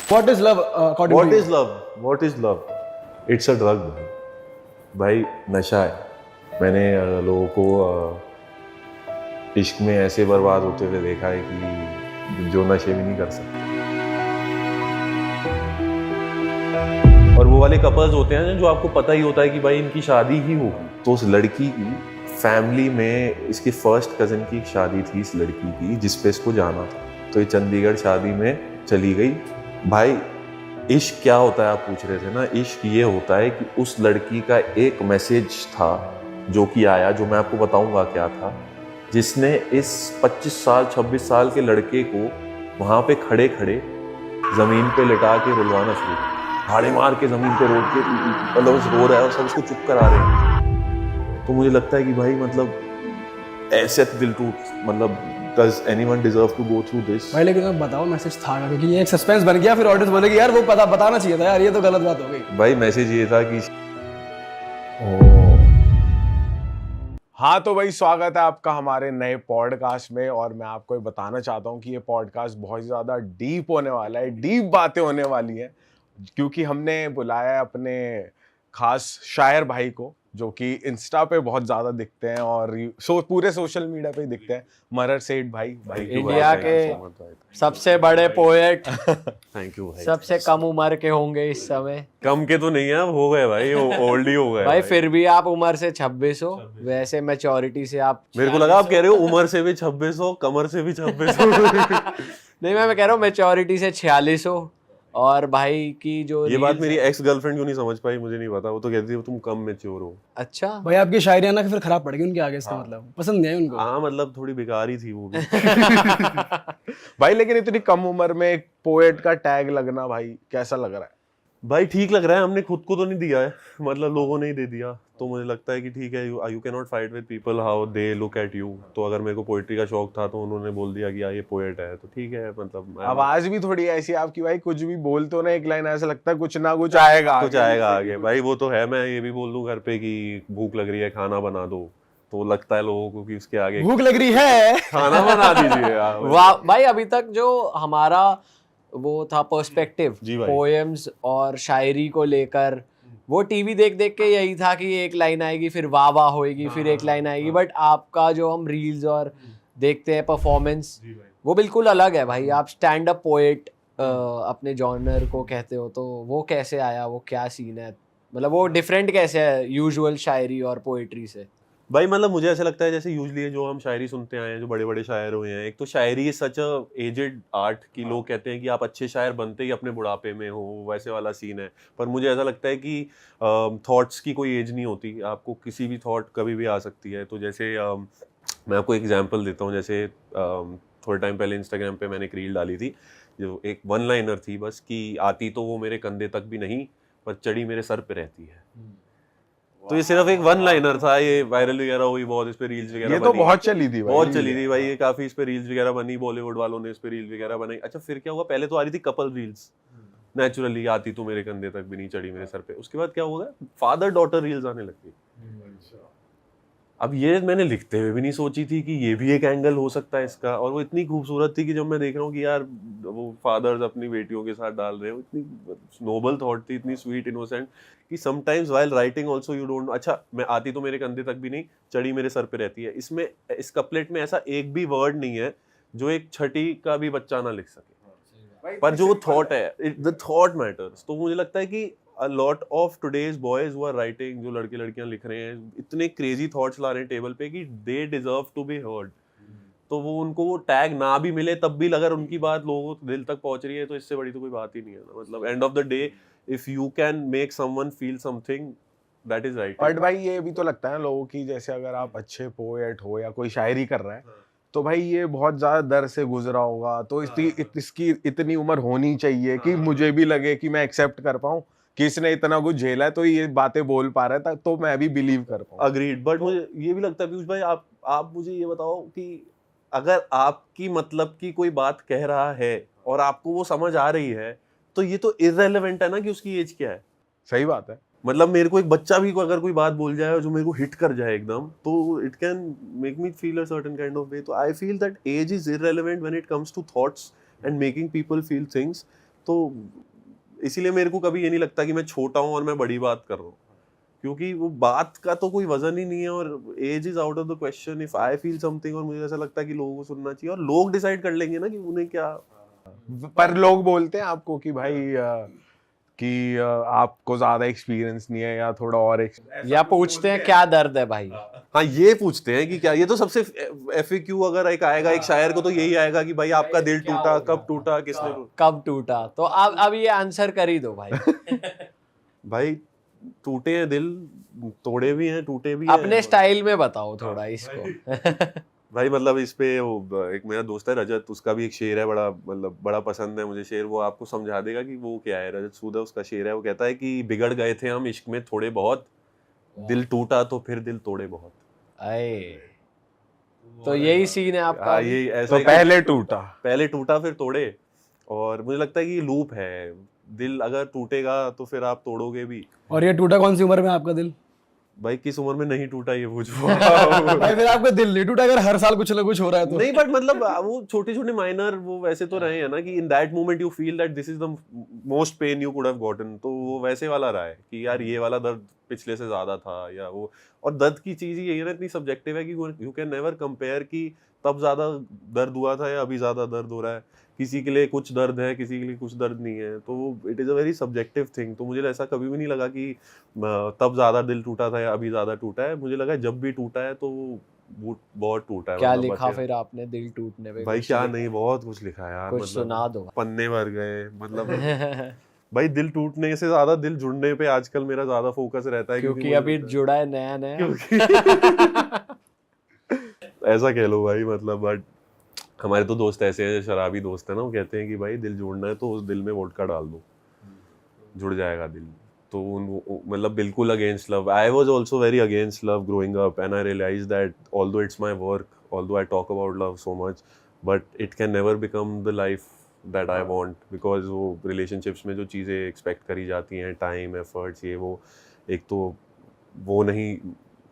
What is love according What to you? is love? What is love? It's a drug भाई, नशा है। मैंने लोगों को इश्क में ऐसे बर्बाद होते हुए देखा है कि जो नशे भी नहीं कर सकते। और वो वाले कपल्स होते हैं जो आपको पता ही होता है कि भाई इनकी शादी ही होगी, तो उस लड़की की फैमिली में इसके फर्स्ट कजन की शादी थी इस लड़की की, जिस पे इसको जाना था, तो ये चंडीगढ़ शादी में चली गई। भाई इश्क क्या होता है आप पूछ रहे थे ना, इश्क ये होता है कि उस लड़की का एक मैसेज था जो कि आया, जो मैं आपको बताऊंगा क्या था, जिसने इस 25 साल 26 साल के लड़के को वहां पे खड़े खड़े जमीन पे लिटा के रुलवाना शुरू किया, हाड़े मार के जमीन पे रोड के, मतलब रो रहा है और सब उसको चुप करा रहे हैं। तो मुझे लगता है कि भाई मतलब ऐसे दिल टूट, मतलब does anyone deserve to go through this? भाई लेकिन अब बताओ मैसेज था क्या? क्योंकि ये एक सस्पेंस बन गया, फिर ऑडियंस बोलेगी यार वो बताना चाहिए था यार, ये तो गलत बात हो गई। भाई मैसेज ये था कि हाँ तो भाई स्वागत है आपका हमारे नए पॉडकास्ट में। और मैं आपको ये बताना चाहता हूँ कि ये पॉडकास्ट बहुत ज़्यादा डीप होने वाला है, डीप बातें होने वाली हैं, क्योंकि हमने बुलाया है अपने खास शायर भाई को, जो कि इंस्टा पे बहुत ज़्यादा दिखते हैं और पूरे सोशल मीडिया पे ही दिखते हैं, मरर सेठ भाई। इंडिया के सबसे बड़े पोएट, थैंक यू भाई। सबसे कम उम्र के होंगे इस समय। कम के तो नहीं है, हो गए भाई, ओल्ड ही हो गए भाई फिर भी आप उम्र से 26 हो, वैसे मैच्योरिटी से आप, मेरे को लगा आप कह रहे हो उम्र से भी 26 हो, कमर से भी 26 हो। नहीं मैं कह रहा हूँ मैच्योरिटी से 46 हो। और भाई की जो ये बात मेरी एक्स गर्लफ्रेंड क्यों नहीं समझ पाई मुझे नहीं पता, वो तो कहती है तुम कम मैच्योर हो। अच्छा भाई आपकी शायरी ना फिर खराब पड़ गई उनके आगे, इसका मतलब पसंद नहीं आई उनको। हाँ मतलब थोड़ी बेकार ही थी वो भी। भाई लेकिन इतनी कम उम्र में एक पोएट का टैग लगना भाई कैसा लग रहा है? भाई ठीक लग रहा है, हमने खुद को तो नहीं दिया है, मतलब लोगों ने ही दे दिया, तो मुझे लगता है कि ठीक है, you can not fight with people how they look at you. तो अगर मेरे को पोएट्री का शौक था तो उन्होंने बोल दिया कि ये पोएट है, तो ठीक है, मतलब आवाज भी थोड़ी ऐसी आपकी भाई, कुछ भी बोलते हो ना एक लाइन ऐसा लगता है कुछ ना कुछ आएगा, कुछ आएगा आगे। भाई वो तो है, मैं ये भी बोल दूं घर पे कि भूख लग रही है खाना बना दो, तो लगता है लोगों को कि उसके आगे भूख लग रही है खाना बना दीजिए यार। वाह भाई, अभी तक जो हमारा वो था पर्सपेक्टिव जी भाई। पोएम्स और शायरी को लेकर, वो टीवी देख देख के यही था कि एक लाइन आएगी फिर वाह वाह होएगी, फिर एक लाइन आएगी। बट आपका जो हम रील्स और देखते हैं परफॉर्मेंस, वो बिल्कुल अलग है भाई। आप स्टैंड अप पोएट अपने जॉनर को कहते हो, तो वो कैसे आया, वो क्या सीन है, मतलब वो डिफरेंट कैसे है यूजुअल शायरी और पोएट्री से? भाई मतलब मुझे ऐसा लगता है जैसे यूजुअली जो हम शायरी सुनते आए हैं, जो बड़े बड़े शायर हुए हैं, एक तो शायरी सच अ एजेड आर्ट की लोग कहते हैं कि आप अच्छे शायर बनते ही अपने बुढ़ापे में हो, वैसे वाला सीन है। पर मुझे ऐसा लगता है कि थॉट्स की कोई एज नहीं होती, आपको किसी भी थॉट कभी भी आ सकती है। तो जैसे मैं आपको एग्जांपल देता हूँ, जैसे थोड़े टाइम पहले इंस्टाग्राम पे मैंने एक रील डाली थी, जो एक वन लाइनर थी बस, कि आती तो वो मेरे कंधे तक भी नहीं, पर चढ़ी मेरे सर पे रहती है। तो ये सिर्फ एक वन लाइनर था, ये वायरल वगैरह हुई बहुत, इस पे रील्स वगैरह ये तो बहुत चली थी भाई, बहुत चली थी भाई, ये काफी इस पे रील्स वगैरह बनी, बॉलीवुड वालों ने इस पे रील्स वगैरह बनाई। अच्छा फिर क्या हुआ, पहले तो आ रही थी कपल रील्स, नेचुरली आती तो मेरे कंधे तक भी नहीं चढ़ी मेरे सर पे। उसके बाद क्या हो गया, फादर डॉटर रील्स आने लग गई। अब ये मैंने लिखते हुए भी नहीं सोची थी कि ये भी एक एंगल हो सकता है इसका, और वो इतनी खूबसूरत थी कि जब मैं देख रहा हूँ कि यार वो फादर्स अपनी बेटियों के साथ डाल रहे हो, इतनी नोबल थॉट थी, इतनी स्वीट इनोसेंट, कि sometimes while writing also you don't, अच्छा मैं आती तो मेरे कंधे तक भी नहीं, चढ़ी मेरे सर पे रहती है, इसमें इस कपलेट में ऐसा एक भी वर्ड नहीं है जो एक छठी का भी बच्चा ना लिख सके, पर जो थॉट है, द थॉट मैटर्स। तो मुझे लगता है कि a lot of today's boys who are writing, जो लड़के लड़कियां लिख रहे हैं, इतने क्रेजी थॉट्स ला रहे हैं टेबल पे कि they deserve to be heard। तो वो उनको वो टैग ना भी मिले तब भी अगर उनकी बात लोगों को दिल तक पहुंच रही है, तो इससे बड़ी तो कोई बात ही नहीं है ना। मतलब end of the day if you can make someone feel something, that is right। But भाई ये भी तो लगता है ना लोगों की, जैसे अगर आप अच्छे पोएट हो या कोई शायरी कर रहा है, तो भाई ये बहुत ज्यादा दर से गुजरा होगा, तो इसकी इतनी उम्र होनी चाहिए कि मुझे भी लगे कि मैं एक्सेप्ट कर पाऊं कि इसने इतना कुछ झेला है तो ये बातें बोल पा रहा है, तो मैं भी बिलीव कर पाऊं। अग्रीड। बट मुझे ये भी लगता है पीयूष भाई, आप मुझे ये बताओ कि अगर आपकी मतलब की कोई बात कह रहा है और आपको वो समझ आ रही है, तो ये तो इररेलेवेंट है ना कि उसकी एज क्या है। सही बात है। मतलब मेरे को एक बच्चा भी अगर कोई बात बोल जाए जो मेरे को हिट कर जाए एकदम, तो it can make me feel a certain kind of way. तो I feel that age is irrelevant when it comes to thoughts and making people feel things. तो इसीलिए मेरे को कभी ये नहीं लगता कि मैं छोटा हूँ और मैं बड़ी बात कर रहा हूँ, क्योंकि वो बात का तो कोई वजन ही नहीं है और age is out of the question. If I feel something और मुझे ऐसा लगता है कि लोगों को सुनना चाहिए और लोग डिसाइड कर लेंगे ना कि उन्हें क्या। पर लोग बोलते हैं आपको कि भाई आपको ज्यादा एक्सपीरियंस नहीं है या थोड़ा और या पूछते हैं क्या दर्द है भाई। हाँ, ये पूछते हैं कि क्या, ये तो सबसे FAQ अगर एक आएगा एक शायर को तो यही आएगा कि भाई आपका दिल टूटा, कब टूटा, किसने टूटा। कब टूटा, तो अब ये आंसर कर ही दो भाई। भाई टूटे हैं दिल, तोड़े भी हैं, टूटे भी हैं। अपने स्टाइल में बताओ थोड़ा इसको। भाई मतलब इस पे वो एक मेरा दोस्त है रजत, उसका भी एक शेर है, बड़ा मतलब बड़ा पसंद है मुझे शेर, वो आपको समझा देगा कि वो क्या है। रजत सूद है उसका शेर है, वो कहता है कि बिगड़ गए थे हम इश्क में थोड़े बहुत, दिल टूटा तो फिर दिल तोड़े बहुत। अये, तो यही सीन है आपका। हाँ, ये ऐसा तो ही कि पहले टूटा फिर तोड़े। और मुझे लगता है कि ये लूप है, दिल अगर टूटेगा तो फिर आप तोड़ोगे भी। और ये टूटा कौन सी उम्र में आपका दिल? भाई किस उम्र में नहीं टूटा ये पूछो। भाई फिर आपका दिल नहीं टूटा अगर हर साल कुछ ना कुछ हो रहा है तो? नहीं, बट मतलब वो छोटे छोटे माइनर वो वैसे तो रहे हैं ना कि in that moment you feel that this is the most pain you could have gotten, तो वो वैसे वाला रहा है कि यार ये वाला दर्द पिछले से ज्यादा था या वो। और दर्द की चीज ही यही है ना, इतनी सब्जेक्टिव है कि यू कैन नेवर कंपेयर कि तब ज्यादा दर्द हुआ था या अभी ज्यादा दर्द हो रहा है। किसी के लिए कुछ दर्द है, किसी के लिए कुछ दर्द नहीं है, तो it is a very subjective thing. तो मुझे ऐसा कभी भी नहीं लगा कि तब ज़्यादा दिल टूटा था या अभी ज़्यादा टूटा है। मुझे लगा जब भी टूटा है तो वो बहुत टूटा है। क्या मतलब लिखा फिर आपने दिल टूटने पे? भाई क्या नहीं, बहुत कुछ लिखा है यार, कुछ मतलब सुना दो। पन्ने भर गए मतलब। भाई दिल टूटने से ज्यादा दिल जुड़ने पे आजकल मेरा ज्यादा फोकस रहता है, क्योंकि अभी जुड़ा है नया नया। ऐसा कह लो भाई, मतलब बट हमारे तो दोस्त ऐसे हैं, शराबी दोस्त है ना, वो कहते हैं कि भाई दिल जोड़ना है तो उस दिल में वोडका डाल दो, जुड़ जाएगा दिल। तो मतलब बिल्कुल against love. I was also very against love growing up and I realized that although it's my work, although I talk about love so much, but it can never become the life that I want, because वो relationships में जो चीज़ें expect करी जाती हैं, time, efforts, ये वो, एक तो वो नहीं,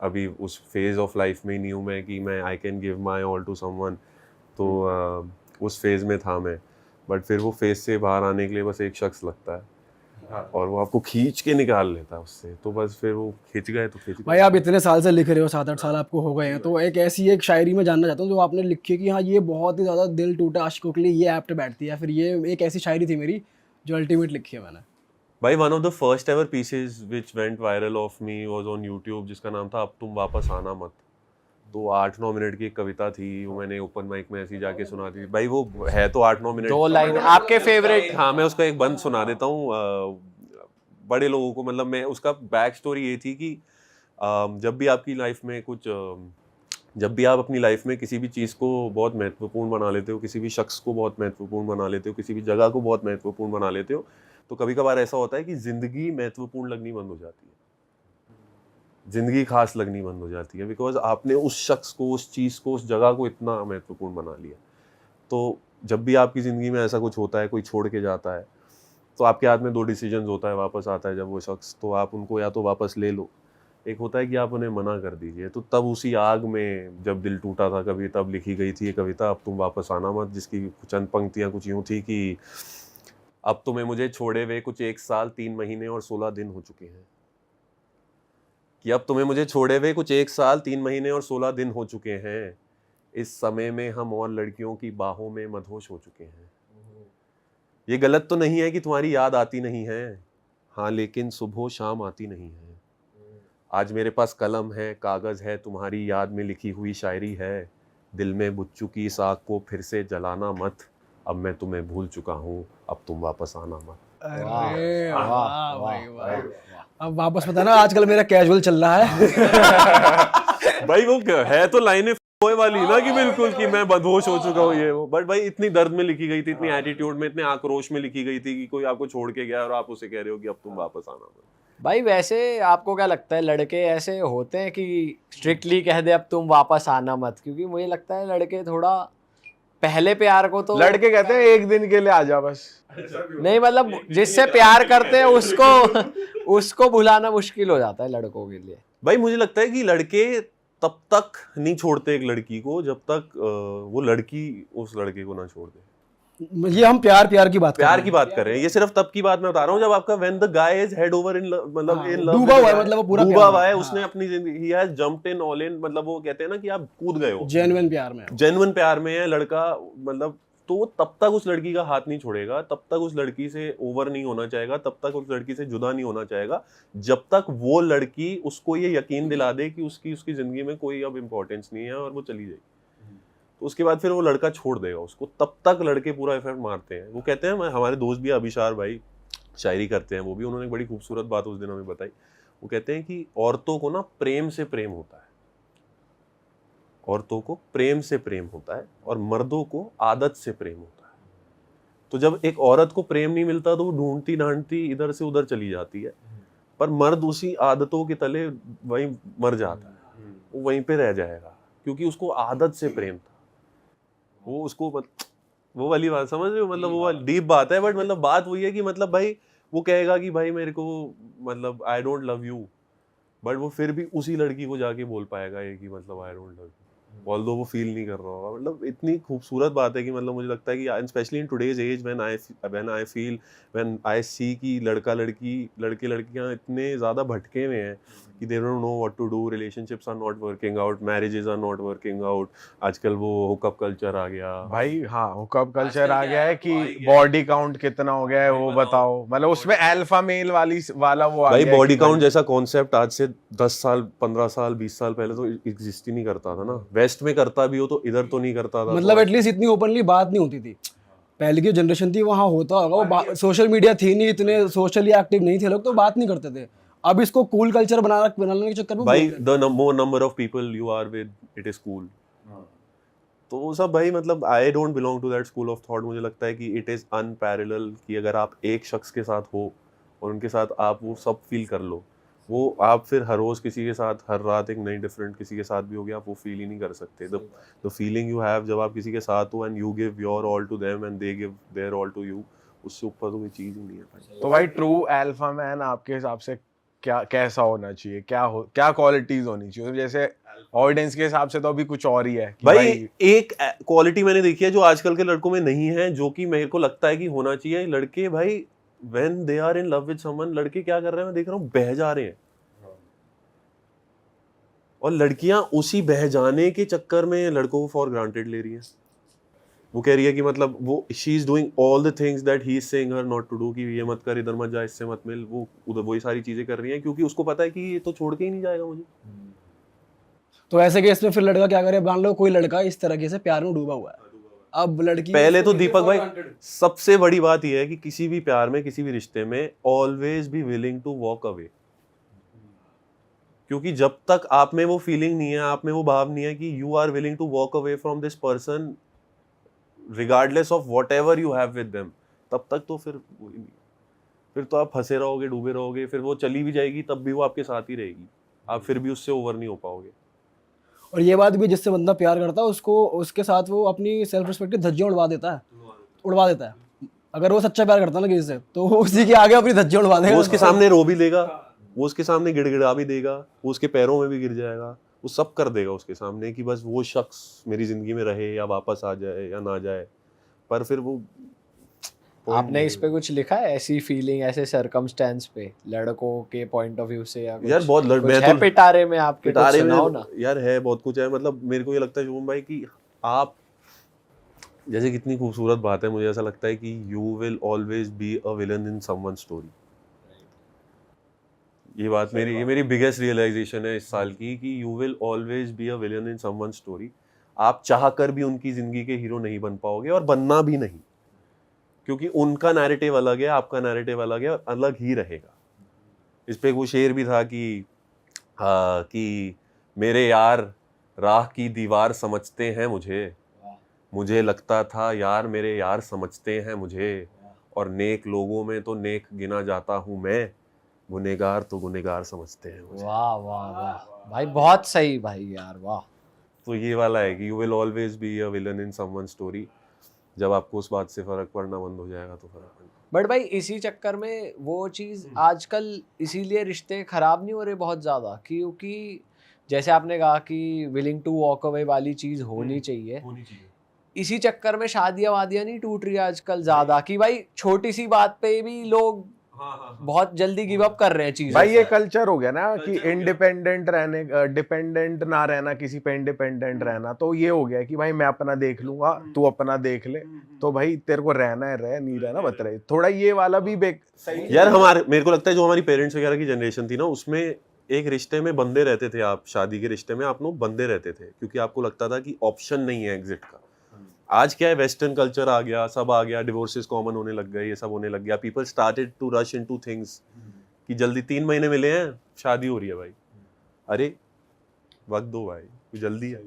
अभी उस फेज ऑफ लाइफ में ही नहीं हूँ मैं कि मैं I can give my all to someone. तो उस फेज़ में था मैं, बट फिर वो फेज़ से बाहर आने के लिए बस एक शख्स लगता है और वो आपको खींच के निकाल लेता है उससे, तो बस फिर वो खींच गए तो खींच गए। भाई आप इतने साल से लिख रहे हो, 7-8 साल आपको हो गए हैं, तो एक शायरी में जानना चाहता हूँ जो आपने लिखी कि हाँ ये बहुत ही ज़्यादा दिल टूटे आशिकों के लिए ये एप्ट बैठती है, फिर ये एक ऐसी शायरी थी मेरी जो अल्टीमेट लिखी है मैंने। भाई one of the first ever pieces which went viral of me was on YouTube, जिसका नाम था अब तुम वापस आना मत। तो 8-9 मिनट की एक कविता थी, वो मैंने ओपन माइक में ऐसी जाके सुना दी। भाई वो है तो 8-9 मिनट, 2 लाइन आपके फेवरेट। हाँ, मैं उसका एक बंद सुना देता हूँ बड़े लोगों को। मतलब मैं उसका बैक स्टोरी ये थी कि जब भी आपकी लाइफ में कुछ जब भी आप अपनी लाइफ में किसी भी चीज़ को बहुत महत्वपूर्ण बना लेते हो, किसी भी शख्स को बहुत महत्वपूर्ण बना लेते हो, किसी भी जगह को बहुत महत्वपूर्ण बना लेते हो, तो कभी कभार ऐसा होता है कि ज़िंदगी महत्वपूर्ण लगनी बंद हो जाती है, ज़िंदगी खास लगनी बंद हो जाती है, बिकॉज आपने उस शख्स को, उस चीज़ को, उस जगह को इतना महत्वपूर्ण बना लिया। तो जब भी आपकी ज़िंदगी में ऐसा कुछ होता है, कोई छोड़ के जाता है, तो आपके हाथ में 2 डिसीजंस होता है, वापस आता है जब वो शख्स, तो आप उनको या तो वापस ले लो, एक होता है कि आप उन्हें मना कर दीजिए। तो तब उसी आग में जब दिल टूटा था कभी, तब लिखी गई थी ये कविता अब तुम वापस आना मत, जिसकी चंद पंक्तियाँ कुछ यूँ थी कि अब तुम्हें मुझे छोड़े हुए कुछ 1 साल 3 महीने और 16 दिन हो चुके हैं, कि अब तुम्हें मुझे छोड़े हुए कुछ 1 साल 3 महीने और 16 दिन हो चुके हैं, इस समय में हम और लड़कियों की बाहों में मदहोश हो चुके हैं। ये गलत तो नहीं है कि तुम्हारी याद आती नहीं है, हाँ लेकिन सुबह शाम आती नहीं है। आज मेरे पास कलम है, कागज़ है, तुम्हारी याद में लिखी हुई शायरी है, दिल में बुझ चुकी इस आग को फिर से जलाना मत, अब मैं तुम्हें भूल चुका हूँ, अब तुम वापस आना मत। अरे वाह भाई वाह। अब वापस पता ना आजकल मेरा कैजुअल चल रहा है। भाई वो है तो लाइनें होए वाली ना कि बिल्कुल कि मैं बदहोश हो चुका हूँ ये वो, बट भाई इतनी दर्द में लिखी गई थी, इतनी एटीट्यूड में, इतने आक्रोश में लिखी गई थी कि कोई आपको छोड़ के गया और आप उसे कह रहे हो कि अब तुम वापस आना मत। भाई वैसे आपको क्या लगता है, लड़के ऐसे होते हैं कि स्ट्रिक्टली कह दे अब तुम वापस आना मत? क्योंकि मुझे लगता है लड़के थोड़ा पहले प्यार को तो लड़के कहते हैं 1 दिन के लिए आ जा बस। नहीं, मतलब जिससे प्यार करते हैं उसको भुलाना मुश्किल हो जाता है लड़कों के लिए। भाई मुझे लगता है कि लड़के तब तक नहीं छोड़ते एक लड़की को जब तक वो लड़की उस लड़के को ना छोड़ दे। ये हम प्यार की बात कर प्यार रहे की बात कर रहे हैं, ये सिर्फ तब की बात मैं बता रहा हूँ जब आपका when the guy is head over in love, मतलब हाँ, in love डूबा with हुआ the है, guy, मतलब वो पूरा डूबा प्यार हुआ में, है, हाँ। उसने अपनी जिंदगी he has jumped in all in, मतलब वो कहते हैं ना कि आप कूद गए हो, जेन्युइन प्यार में। जेन्युइन प्यार में है लड़का, मतलब तो वो तब तक उस लड़की का हाथ नहीं छोड़ेगा, तब तक उस लड़की से ओवर नहीं होना चाहेगा, तब तक उस लड़की से जुदा नहीं होना चाहेगा, जब तक वो लड़की उसको ये यकीन दिला दे कि उसकी जिंदगी में कोई अब इम्पोर्टेंस नहीं है और वो चली जाएगी। तो उसके बाद फिर वो लड़का छोड़ देगा उसको, तब तक लड़के पूरा एफर्ट मारते हैं। वो कहते हैं, हमारे दोस्त भी अभिशार भाई शायरी करते हैं, वो भी, उन्होंने एक बड़ी खूबसूरत बात उस दिन हमें बताई। वो कहते हैं कि औरतों को ना प्रेम से प्रेम होता है, औरतों को प्रेम से प्रेम होता है और मर्दों को आदत से प्रेम होता है। तो जब एक औरत को प्रेम नहीं मिलता तो वो ढूंढती ढांढती इधर से उधर चली जाती है, पर मर्द उसी आदतों के तले वहीं मर जाता है, वो वहीं पे रह जाएगा क्योंकि उसको आदत से प्रेम था। वो उसको वो वाली बात समझ रहे हो, मतलब वो वाली डीप बात है, बट मतलब बात वही है कि मतलब भाई वो कहेगा कि भाई मेरे को मतलब I don't love you, but वो फिर भी उसी लड़की को जाके बोल पाएगा ये कि मतलब I don't love you, although वो फील नहीं कर रहा होगा। मतलब इतनी खूबसूरत बात है कि मतलब मुझे लगता है कि specially in today's age when I see कि लड़के लड़कियां इतने ज़्यादा भटके हुए हैं कि they don't know what to do, relationships are not working out, marriages are not working out, आजकल वो हुकअप कल्चर आ गया भाई। हाँ, हुकअप कल्चर आजकल आ क्या गया है है, कि तो आ ही गया है। बॉडी काउंट कितना हो गया है वो बताओ, मतलब उसमें अल्फा मेल वाला वो आ भाई गया है बॉडी कि काउंट जैसा कॉन्सेप्ट आज से 10 साल 15 साल 20 साल पहले तो एग्जिस्ट ही नहीं करता था ना। वेस्ट में करता भी हो तो इधर तो नहीं करता था। मतलब तो एटलीस्ट इतनी ओपनली बात नहीं होती थी। पहले की जनरेशन थी वहाँ होता होगा, वो सोशल मीडिया थी नहीं, इतने सोशली एक्टिव नहीं थे लोग, तो बात नहीं करते थे। अब इसको कूल कल्चर बनाने के चक्कर में भाई बोल रहे the more number of people you are with it is cool, तो वो सब भाई मतलब I don't belong to that school of thought. मुझे लगता है कि इट इज अनपैरेलल कि अगर आप एक शख्स के साथ हो और उनके साथ आप वो सब फील कर लो, वो आप फिर हर रोज किसी के साथ हर रात एक नई डिफरेंट किसी के साथ भी हो गया, आप वो फील ही नहीं कर सकते। द फीलिंग यू हैव जब आप किसी के साथ हो and you give your all to them and they give their all to you, उससे ऊपर तो कोई चीज ही नहीं है भाई। तो भाई ट्रू अल्फा मैन आपके हिसाब से क्या कैसा होना चाहिए, क्या क्वालिटीज होनी चाहिए? तो जैसे ऑडियंस के हिसाब से तो अभी कुछ और ही है कि भाई एक क्वालिटी मैंने देखी है जो आजकल के लड़कों में नहीं है, जो कि मेरे को लगता है कि होना चाहिए। लड़के भाई when they are in love with someone, लड़के क्या कर रहे हैं मैं देख रहा हूँ, बह जा रहे हैं, और लड़कियां उसी बह जाने के चक्कर में लड़कों को फॉर ग्रांटेड ले रही हैं। वो कह रही है कि मतलब वो she is doing all the things that he is saying her not to do, कि ये मत कर, इधर मत जा, इससे मत मिल, वो उधर वही सारी चीजें कर रही हैं क्योंकि उसको पता है कि ये तो छोड़ के ही नहीं जाएगा मुझे। तो ऐसे केस में फिर लड़का क्या करे? मान लो कोई लड़का इस तरीके से प्यार में डूबा हुआ है, अब लड़की पहले तो दीपक भाई सबसे बड़ी बात यह है कि किसी भी प्यार में किसी भी रिश्ते में always be willing to walk away, क्योंकि जब तक आप में वो फीलिंग नहीं है, आप में वो भाव नहीं है कि you are willing to walk away from this person regardless of whatever you have with them, तब तक तो फिर वही नहीं, फिर तो आप फंसे रहोगे, डूबे रहोगे, फिर वो चली भी जाएगी तब भी वो आपके साथ ही रहेगी, आप फिर भी उससे ओवर नहीं हो पाओगे। और ये बात भी, जिससे बंदा प्यार करता है उसको उसके साथ वो अपनी सेल्फ रिस्पेक्ट की धज्जियां उड़वा देता है। अगर वो सच्चा प्यार करता है ना किसी से, तो वो उसी के आगे अपनी धज्जियां उड़वा देगा। वो उसके सामने रो भी लेगा, वो उसके सामने गिड़गिड़ा भी देगा, वो उसके पैरों में भी गिर जाएगा, वो सब कर देगा उसके सामने कि बस वो शख्स मेरी जिंदगी में रहे या वापस आ जाए या ना जाए, पर फिर वो आपने इस पे कुछ लिखा है, ऐसी फीलिंग ऐसे सरकमस्टेंस पे लड़कों के पॉइंट ऑफ व्यू से, या कुछ यार बहुत कुछ मैं है तो पिटारे में आपके? कुछ पिटारे सुनाओ में ना। यार है बहुत कुछ है। मतलब मेरे को ये लगता है शुभम भाई कि आप जैसे कितनी खूबसूरत बात है, मुझे ऐसा लगता है कि you will always be a villain in someone story. ये बात ये मेरी बिगेस्ट रियलाइजेशन है इस साल की कि you will always be a villain in someone story. आप चाह कर भी उनकी जिंदगी के हीरो नहीं बन पाओगे और बनना भी नहीं, क्योंकि उनका नैरेटिव अलग है, आपका नैरेटिव अलग है और अलग ही रहेगा। इस पे वो शेर भी था कि मेरे यार राह की दीवार समझते हैं मुझे लगता था यार मेरे यार समझते हैं मुझे, और नेक लोगों में तो नेक गिना जाता हूँ मैं, गुनेगार तो गुनेगार समझते हैं मुझे। वाह वाह वाह भाई, बहुत सही भाई यार, वाह। तो ये वाला है कि you will always be a villain in someone story. जब आपको उस बात से फर्क पड़ना बंद हो जाएगा तो फर्क पड़ेगा। बट भाई इसी चक्कर में वो चीज़ आजकल इसीलिए रिश्ते खराब नहीं हो रहे बहुत ज़्यादा, क्योंकि जैसे आपने कहा कि विलिंग टू वॉक अवे वाली चीज़ होनी चाहिए, इसी चक्कर में शादियां वादियां नहीं टूट रही आजकल ज्यादा, कि भाई छोटी सी बात पे भी लोग बहुत जल्दी गिव अप कर रहे हैं चीजें। भाई ये कल्चर हो गया ना कि इंडिपेंडेंट रहने, डिपेंडेंट ना रहना किसी पे, इंडिपेंडेंट रहना। तो ये हो गया कि भाई मैं अपना देख लूंगा, तू अपना देख ले, तो भाई तेरे को रहना है रह, नहीं रहना मत रहे। थोड़ा ये वाला भी सही यार हमारे, मेरे को लगता है जो हमारी पेरेंट्स वगैरह की जनरेशन थी ना, उसमें एक रिश्ते में बंधे रहते थे आप, शादी के रिश्ते में आप लोग बंधे रहते थे, क्योंकि आपको लगता था कि ऑप्शन नहीं है एग्जिट का। आज क्या है, वेस्टर्न कल्चर आ गया, सब आ गया, डिवोर्सेस कॉमन होने लग गए, ये सब होने लग गया। People started to rush into things कि जल्दी 3 महीने मिले हैं शादी हो रही है भाई। अरे वक्त दो भाई, कोई जल्दी है?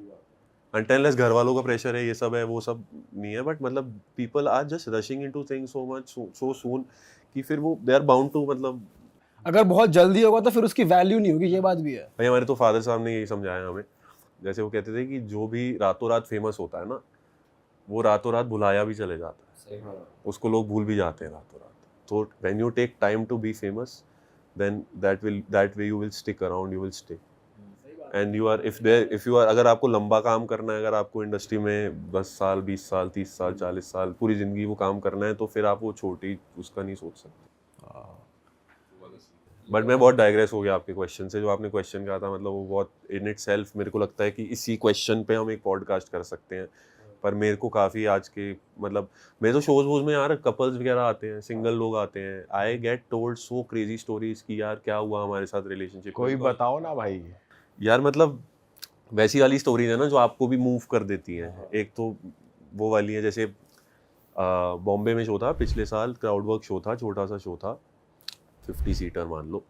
अनटिल घर वालों का प्रेशर है, ये सब है, वो सब नहीं है, बट मतलब people are just rushing into things so much so soon कि फिर वो दे आर बाउंड टू, मतलब अगर बहुत जल्दी होगा तो फिर उसकी वैल्यू नहीं होगी, ये बात भी है। भाई हमारे तो फादर साहब ने यही समझाया हमें। जैसे वो कहते थे कि जो भी रातों रात फेमस होता है ना, वो रातों रात भुलाया भी चले जाता है, उसको लोग भूल भी जाते हैं रातों रात। तो when you take time to be famous, then that way you will stick around, you will stay, and you are if you are, अगर आपको लंबा काम करना है, अगर आपको इंडस्ट्री में 10 साल 20 साल 30 साल 40 साल पूरी जिंदगी वो काम करना है, तो फिर आप वो छोटी उसका नहीं सोच सकते। बट मैं बहुत डाइग्रेस हो गया आपके क्वेश्चन से। जो आपने क्वेश्चन कहा था, मतलब वो बहुत इन इट सेल्फ, मेरे को लगता है कि इसी क्वेश्चन पे हम एक पॉडकास्ट कर सकते हैं। पर मेरे को काफ़ी आज के, मतलब मेरे तो शोज वोज में यार कपल्स वगैरह आते हैं, सिंगल लोग आते हैं, I get told so crazy stories कि यार क्या हुआ हमारे साथ रिलेशनशिप। कोई बताओ ना भाई यार, मतलब वैसी वाली स्टोरीज है ना जो आपको भी मूव कर देती हैं। एक तो वो वाली है, जैसे बॉम्बे में शो था पिछले साल, क्राउड वर्क शो था, छोटा सा शो था, 50 सीटर मान लो।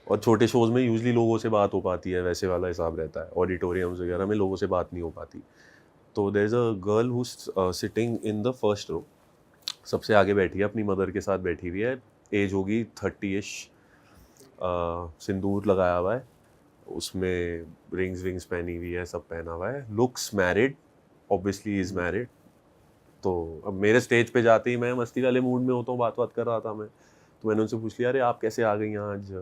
और छोटे शोज में यूजली लोगों से बात हो पाती है, वैसे वाला हिसाब रहता है। ऑडिटोरियम्स वगैरह में लोगों से बात नहीं हो पाती। तो there is a girl who sitting in the first row, सबसे आगे बैठी है, अपनी मदर के साथ बैठी हुई है, एज होगी 30-ish, सिंदूर लगाया हुआ है, उसमें रिंग्स विंग्स पहनी हुई है, सब पहना हुआ है, looks married, obviously is married. तो अब मेरे स्टेज पे जाते ही मैं मस्ती वाले मूड में होता हूँ, बात कर रहा था मैं, तो मैंने उनसे पूछ लिया, अरे आप कैसे आ गई आज?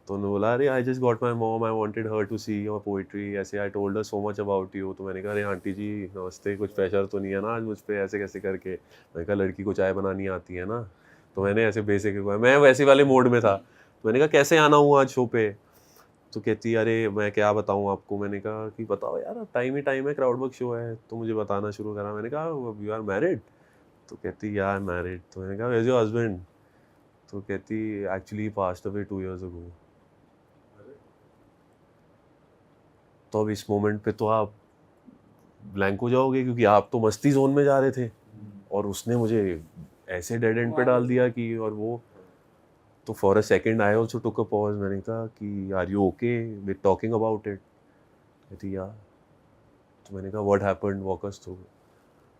तो उन्होंने बोला, अरे I just got my mom, I wanted her to see your poetry, ऐसे I told her so much about you. तो मैंने कहा, अरे आंटी जी नमस्ते, कुछ प्रेशर तो नहीं है ना आज मुझ पर, ऐसे कैसे करके? मैंने कहा, लड़की को चाय बनानी आती है ना। तो मैंने ऐसे बेसिक, मैं वैसे वाले मोड में था। तो मैंने कहा, कैसे आना हुआ आज शो पे? तो कहती, अरे मैं क्या बताऊँ आपको? मैंने कहा कि बताओ यार, टाइम ही टाइम है, क्राउड वर्क शो है। तो मुझे बताना शुरू करा। मैंने कहा, यू आर मैरिड? तो कहती, यार मैरिड। तो मैंने कहा, वेयर इज योर हस्बैंड? तो कहती, actually passed away 2 years ago। तो अब इस मोमेंट पे तो आप ब्लैंक हो जाओगे, क्योंकि आप तो मस्ती जोन में जा रहे थे और उसने मुझे ऐसे डेड एंड पे डाल दिया कि, और वो तो for a second I also took a pause. मैंने कहा कि are you okay with talking about it? कहती यार। तो मैंने कहा, what happened, walk us through.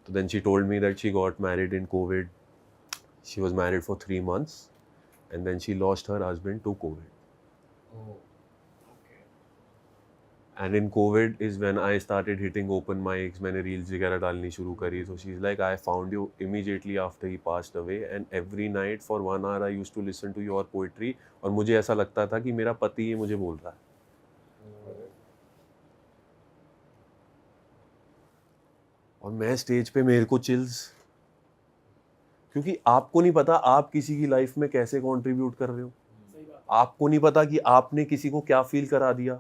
तो then she told me that she got married in COVID. She was married for 3 months and then she lost her husband to COVID. And in COVID is when I started hitting open mics, मैंने reels वगैरह डालनी शुरू करी। So she's like, I found you immediately after he passed away and every night for 1 hour I used to listen to your poetry। और मुझे ऐसा लगता था कि मेरा पति ये मुझे बोल रहा है। और मैं स्टेज पे, मेरे को चिल्स, क्योंकि आपको नहीं पता आप किसी की लाइफ में कैसे कंट्रीब्यूट कर रहे हो। आपको नहीं पता कि आपने किसी को क्या फील करा दिया।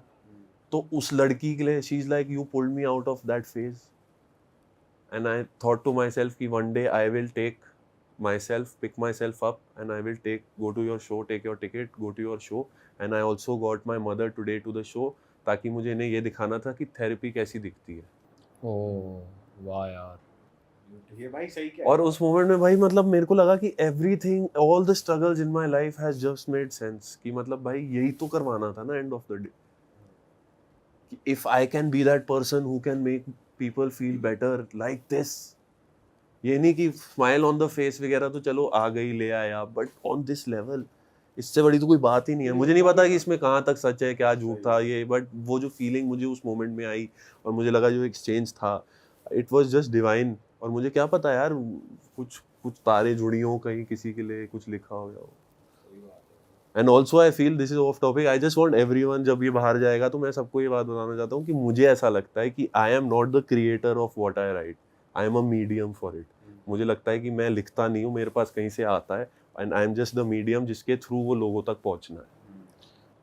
तो उस लड़की के लिए she is like, you pulled me out of that phase and I thought to myself कि one day I will take myself, pick myself up and I will go to your show, take your ticket, go to your show. And I also got my mother today to the show, ताकि मुझे इन्हें ये दिखाना था कि therapy कैसी दिखती है। ओह वाह यार, ये भाई सही क्या और उस मोमेंट में भाई, मतलब मेरे को लगा कि everything, all the struggles in my life has just made sense. कि मतलब भाई यही तो करवाना था ना एंड ऑफ द डे, कि if I can be that person who can make people feel better like this. ये नहीं कि स्माइल ऑन द फेस वगैरह तो चलो आ गई, ले आया, बट ऑन दिस लेवल इससे बड़ी तो कोई बात ही नहीं है। मुझे नहीं पता कि इसमें कहाँ तक सच है, क्या झूठ था ये, बट वो जो फीलिंग मुझे उस मोमेंट में आई और मुझे लगा जो एक्सचेंज था, इट वाज जस्ट डिवाइन। और मुझे क्या पता यार, कुछ तारे जुड़ी हों, कहीं किसी के लिए कुछ लिखा हो गया हो। And also I feel, this is of topic, I just want everyone, जब ये बाहर जाएगा तो मैं सबको ये बात बताना चाहता हूँ कि मुझे ऐसा लगता है कि I am not the creator of what I right, I am a medium for it. मुझे लगता है कि मैं लिखता नहीं हूँ, मेरे पास कहीं से आता है, and I am just the medium जिसके थ्रू वो लोगों तक पहुंचना है।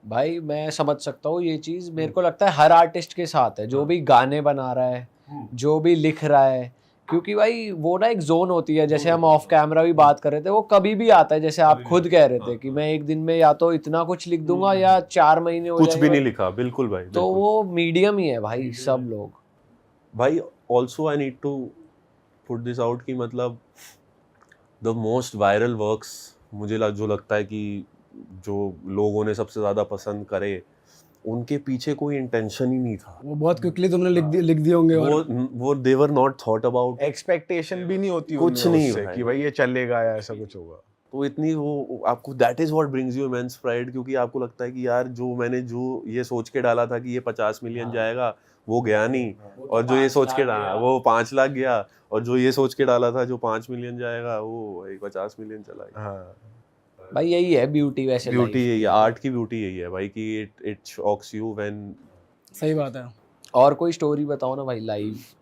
भाई मैं समझ सकता हूँ ये चीज़, मेरे को लगता है हर आर्टिस्ट के साथ है, जो भी गाने बना रहा है, जो भी लिख रहा है, क्योंकि भाई वो ना एक जोन होती है, जैसे हम ऑफ कैमरा भी बात कर रहे थे, वो कभी भी आता है, जैसे आप खुद कह रहे थे कि मैं एक दिन में या तो इतना कुछ लिख दूंगा या 4 महीने हो कुछ भी जाएंगे। नहीं लिखा, बिल्कुल भाई, तो बिल्कुल। वो मीडियम ही है भाई, सब लोग। भाई also I need to put this out कि मतलब द मोस्ट वायरल वर्क्स मुझे जो लगता है कि जो लोगों ने सबसे ज़्यादा पसंद करे, उनके पीछे कोई इंटेंशन ही नहीं था। वो बहुत क्विकली तुमने लिख दिए होंगे। और वो they were not thought about, expectation भी नहीं होती कुछ उनमें नहीं उससे भाई। कि भाई ये चलेगा या ऐसा कुछ होगा। तो इतनी वो आपको that is what brings you immense pride, क्योंकि आपको लगता है कि यार जो मैंने जो ये सोच के डाला था कि ये 50 मिलियन जाएगा, वो गया नहीं, और जो ये सोच के डाला वो 5 लाख गया, और जो ये सोच के डाला था जो 5 मिलियन जाएगा वो 50 मिलियन चला गया। हाँ भाई यही है ब्यूटी, वैसे ब्यूटी life यही की। है, आर्ट की ब्यूटी यही है भाई कि इट शॉक्स यू व्हेन। सही बात है। और कोई स्टोरी बताओ ना भाई,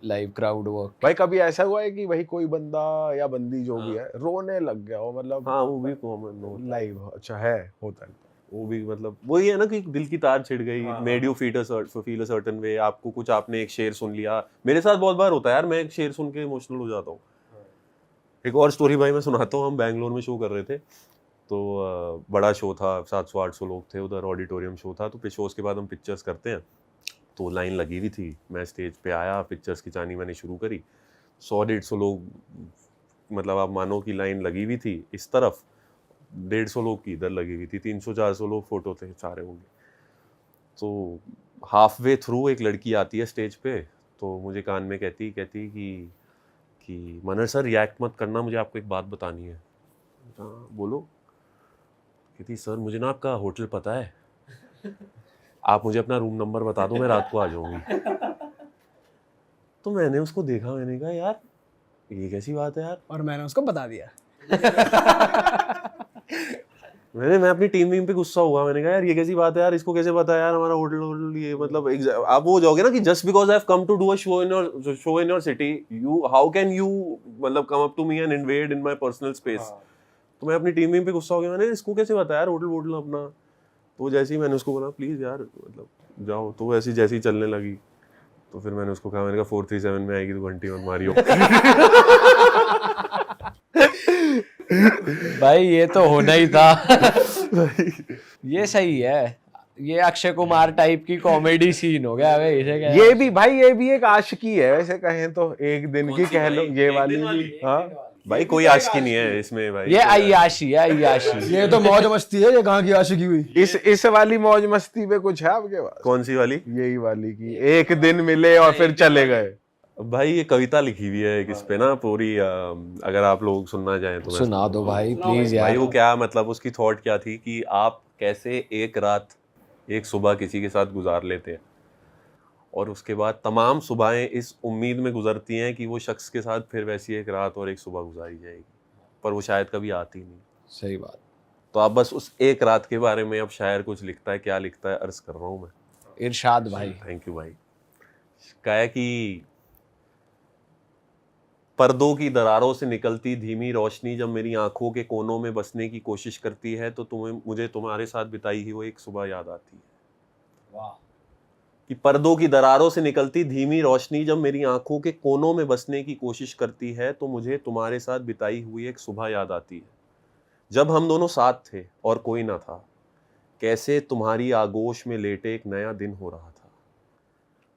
लाइव क्राउड वर्क। भाई कभी ऐसा हुआ है कि भाई कोई बंदा या बंदी जो भी है रोने लग गया हो, मतलब हाँ वो भी कॉमन हो, लाइव? अच्छा है, होता है। वो भी मतलब वही है ना कि दिल की तार छिड़ गई, made you feel a certain way, आपको कुछ, आपने एक शेर सुन लिया। मेरे साथ बहुत बार होता है यार, मैं एक शेर सुन के इमोशनल हो जाता हूँ। एक और स्टोरी भाई मैं सुनाता हूँ। हम बैंगलोर में शो कर रहे थे, तो बड़ा शो था, 700-800 लोग थे उधर, ऑडिटोरियम शो था। तो शोज के बाद हम पिक्चर्स करते हैं, तो लाइन लगी हुई थी। मैं स्टेज पे आया, पिक्चर्स खिंचानी मैंने शुरू करी। 100-150 लोग, मतलब आप मानो कि लाइन लगी हुई थी इस तरफ, 150 लोग की इधर लगी हुई थी, 300-400 लोग फोटो थे सारे होंगे। तो हाफ वे थ्रू एक लड़की आती है स्टेज पे, तो मुझे कान में कहती कि मनर सर रिएक्ट मत करना, मुझे आपको एक बात बतानी है। हाँ बोलो। कहती सर मुझे ना आपका होटल पता है, आप मुझे अपना रूम नंबर बता दो, मैं रात को आ जाऊंगी। तो मैंने उसको देखा, मैंने कहा यार ये कैसी बात है यार। और मैंने उसको बता दिया। मैं अपनी टीम पे गुस्सा हुआ। मैंने कहा यार ये कैसी बात है यार, इसको कैसे पता है यार हमारा होटल ये, मतलब आप वो हो जाओगे ना कि just because I have come to do a show in your city, you how can you मतलब come up to me and invade in my personal space. तो मैं अपनी टीम पे गुस्सा हो गया, मैंने इसको कैसे पता यार होटल अपना। तो जैसे ही मैंने उसको बोला प्लीज यार मतलब जाओ, तो ऐसी जैसे ही चलने लगी, तो फिर मैंने उसको कहा, मैंने कहा 437 में आएगी तो घंटी मत मारियो। भाई ये तो होना ही था। ये सही है, ये अक्षय कुमार टाइप की कॉमेडी सीन हो गया भाई, इसे क्या ये भी भाई, ये भी एक आशिकी है वैसे कहें तो, एक दिन की कह लो ये वाली भी। हाँ भाई कोई आशिकी नहीं है इसमें भाई, ये अय्याशी है, अय्याशी। ये तो मौज मस्ती है, ये कहाँ की आशिकी हुई। इस वाली मौज मस्ती पे कुछ है आपके पास? कौन सी वाली? यही वाली की एक दिन मिले और फिर चले गए। भाई ये कविता लिखी हुई है इस पे ना पूरी, अगर आप लोग सुनना चाहें तो मैं सुना दो भाई प्लीज भाई यार। वो क्या मतलब उसकी थॉट क्या थी कि आप कैसे एक रात एक सुबह किसी के साथ गुजार लेते हैं, और उसके बाद तमाम सुबहें इस उम्मीद में गुजरती हैं कि वो शख्स के साथ फिर वैसी एक रात और एक सुबह गुजारी जाएगी, पर वो शायद कभी आती नहीं। सही बात। तो आप बस उस एक रात के बारे में, अब शायर कुछ लिखता है, क्या लिखता है अर्ज कर रहा हूँ मैं। इरशाद भाई। थैंक यू भाई। क्या है कि पर्दों की दरारों से निकलती धीमी रोशनी जब मेरी आंखों के कोनों में बसने की कोशिश करती है, तो मुझे तुम्हारे साथ बिताई ही वो एक सुबह याद आती है। वाह। कि पर्दों की दरारों से निकलती धीमी रोशनी जब मेरी आंखों के कोनों में बसने की कोशिश करती है, तो मुझे तुम्हारे साथ बिताई हुई एक सुबह याद आती है, जब हम दोनों साथ थे और कोई ना था। कैसे तुम्हारी आगोश में लेटे एक नया दिन हो रहा था।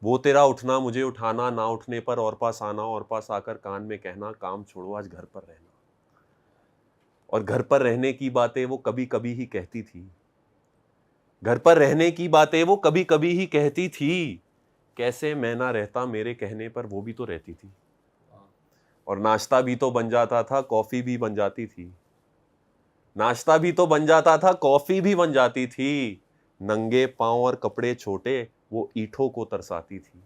वो तेरा उठना, मुझे उठाना, ना उठने पर और पास आना, और पास आकर कान में कहना काम छोड़ो आज घर पर रहना। और घर पर रहने की बातें वो कभी कभी ही कहती थी, घर पर रहने की बातें वो कभी कभी ही कहती थी। कैसे मैं ना रहता मेरे कहने पर वो भी तो रहती थी। और नाश्ता भी तो बन जाता था, कॉफी भी बन जाती थी। नाश्ता भी तो बन जाता था, कॉफी भी बन जाती थी। नंगे पांव और कपड़े छोटे वो ईंटों को तरसाती थी।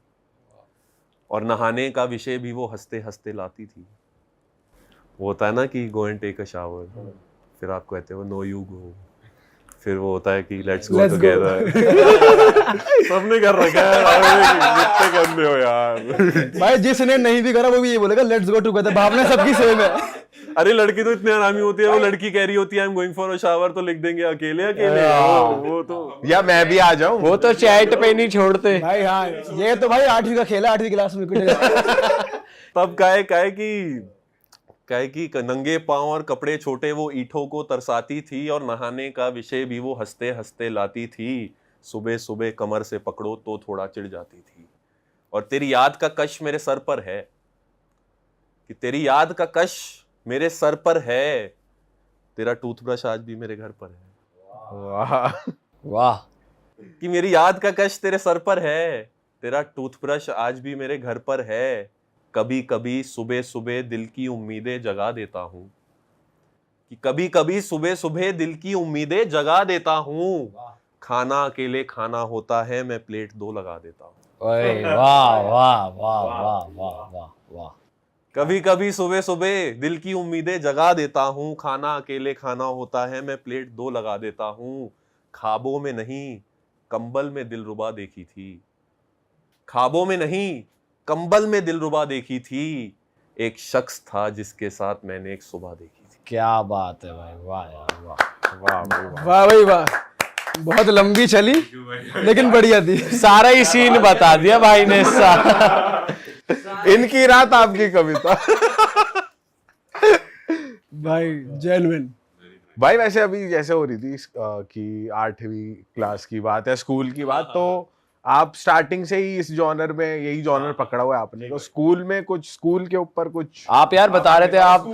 और नहाने का विषय भी वो हंसते हंसते लाती थी। वो होता है ना कि go and take a shower, फिर आप कहते हो नो यू गो। फिर वो होता है कि let's go Let's go. Together. सबने कर रखा है, कितने गंदे हो यार। भाई जिसने नहीं भी करा वो भी ये बोलेगा लेट्स गो टुगेदर, भावना सबकी सेम है। अरे लड़की तो इतने आरामी होती है, वो लड़की कह रही होती है I am going for a shower, तो लिख देंगे अकेले अकेले। वो तो या मैं भी आ जाऊं। वो तो चैट पे नहीं छोड़ते। भाई हाँ, ये तो भाई 8वीं का खेला, 8वीं क्लास में कुछ। तब काहे की नंगे पांव और कपड़े छोटे वो ईंटों को तरसाती थी, और नहाने का विषय भी वो हंसते हंसते लाती थी। सुबह सुबह कमर से पकड़ो तो थोड़ा चिढ़ जाती थी। और तेरी याद का कश मेरे सर पर है, कि तेरी याद का कश मेरे सर पर है, तेरा टूथब्रश आज भी मेरे घर पर है। वाह वाह। कि मेरी याद का कश तेरे सर पर है, तेरा टूथब्रश आज भी मेरे घर पर है। कभी कभी सुबह सुबह दिल की उम्मीदें जगा देता हूँ, कि कभी कभी सुबह सुबह दिल की उम्मीदें जगा देता हूँ। खाना अकेले खाना होता है, मैं प्लेट 2 लगा देता हूँ। ओए वाह वाह वाह वाह वाह वाह वाह। कभी कभी सुबह सुबह दिल की उम्मीदें जगा देता हूँ, खाना अकेले खाना होता है, मैं प्लेट 2 लगा देता हूँ। ख्वाबों में नहीं कंबल में दिलरुबा देखी थी, ख्वाबों में नहीं कंबल में दिलरुबा देखी थी। एक शख्स था जिसके साथ मैंने एक सुबह देखी थी। क्या बात है भाई, वाह यार वाह। वाह भाई वाह। वाह भाई वाह, बहुत लंबी चली लेकिन बढ़िया थी। सारा ही सीन बता दिया भाई ने। इनकी रात आपकी कविता। भाई जेन्युइन। भाई वैसे अभी जैसे हो रही थी कि 8वीं क्लास की बात है, स्कूल की बात, तो आप स्टार्टिंग से ही इस जॉनर में यही जॉनर पकड़ा हुआ है आपने, तो स्कूल में कुछ, स्कूल के ऊपर कुछ आप यार बता रहे थे आप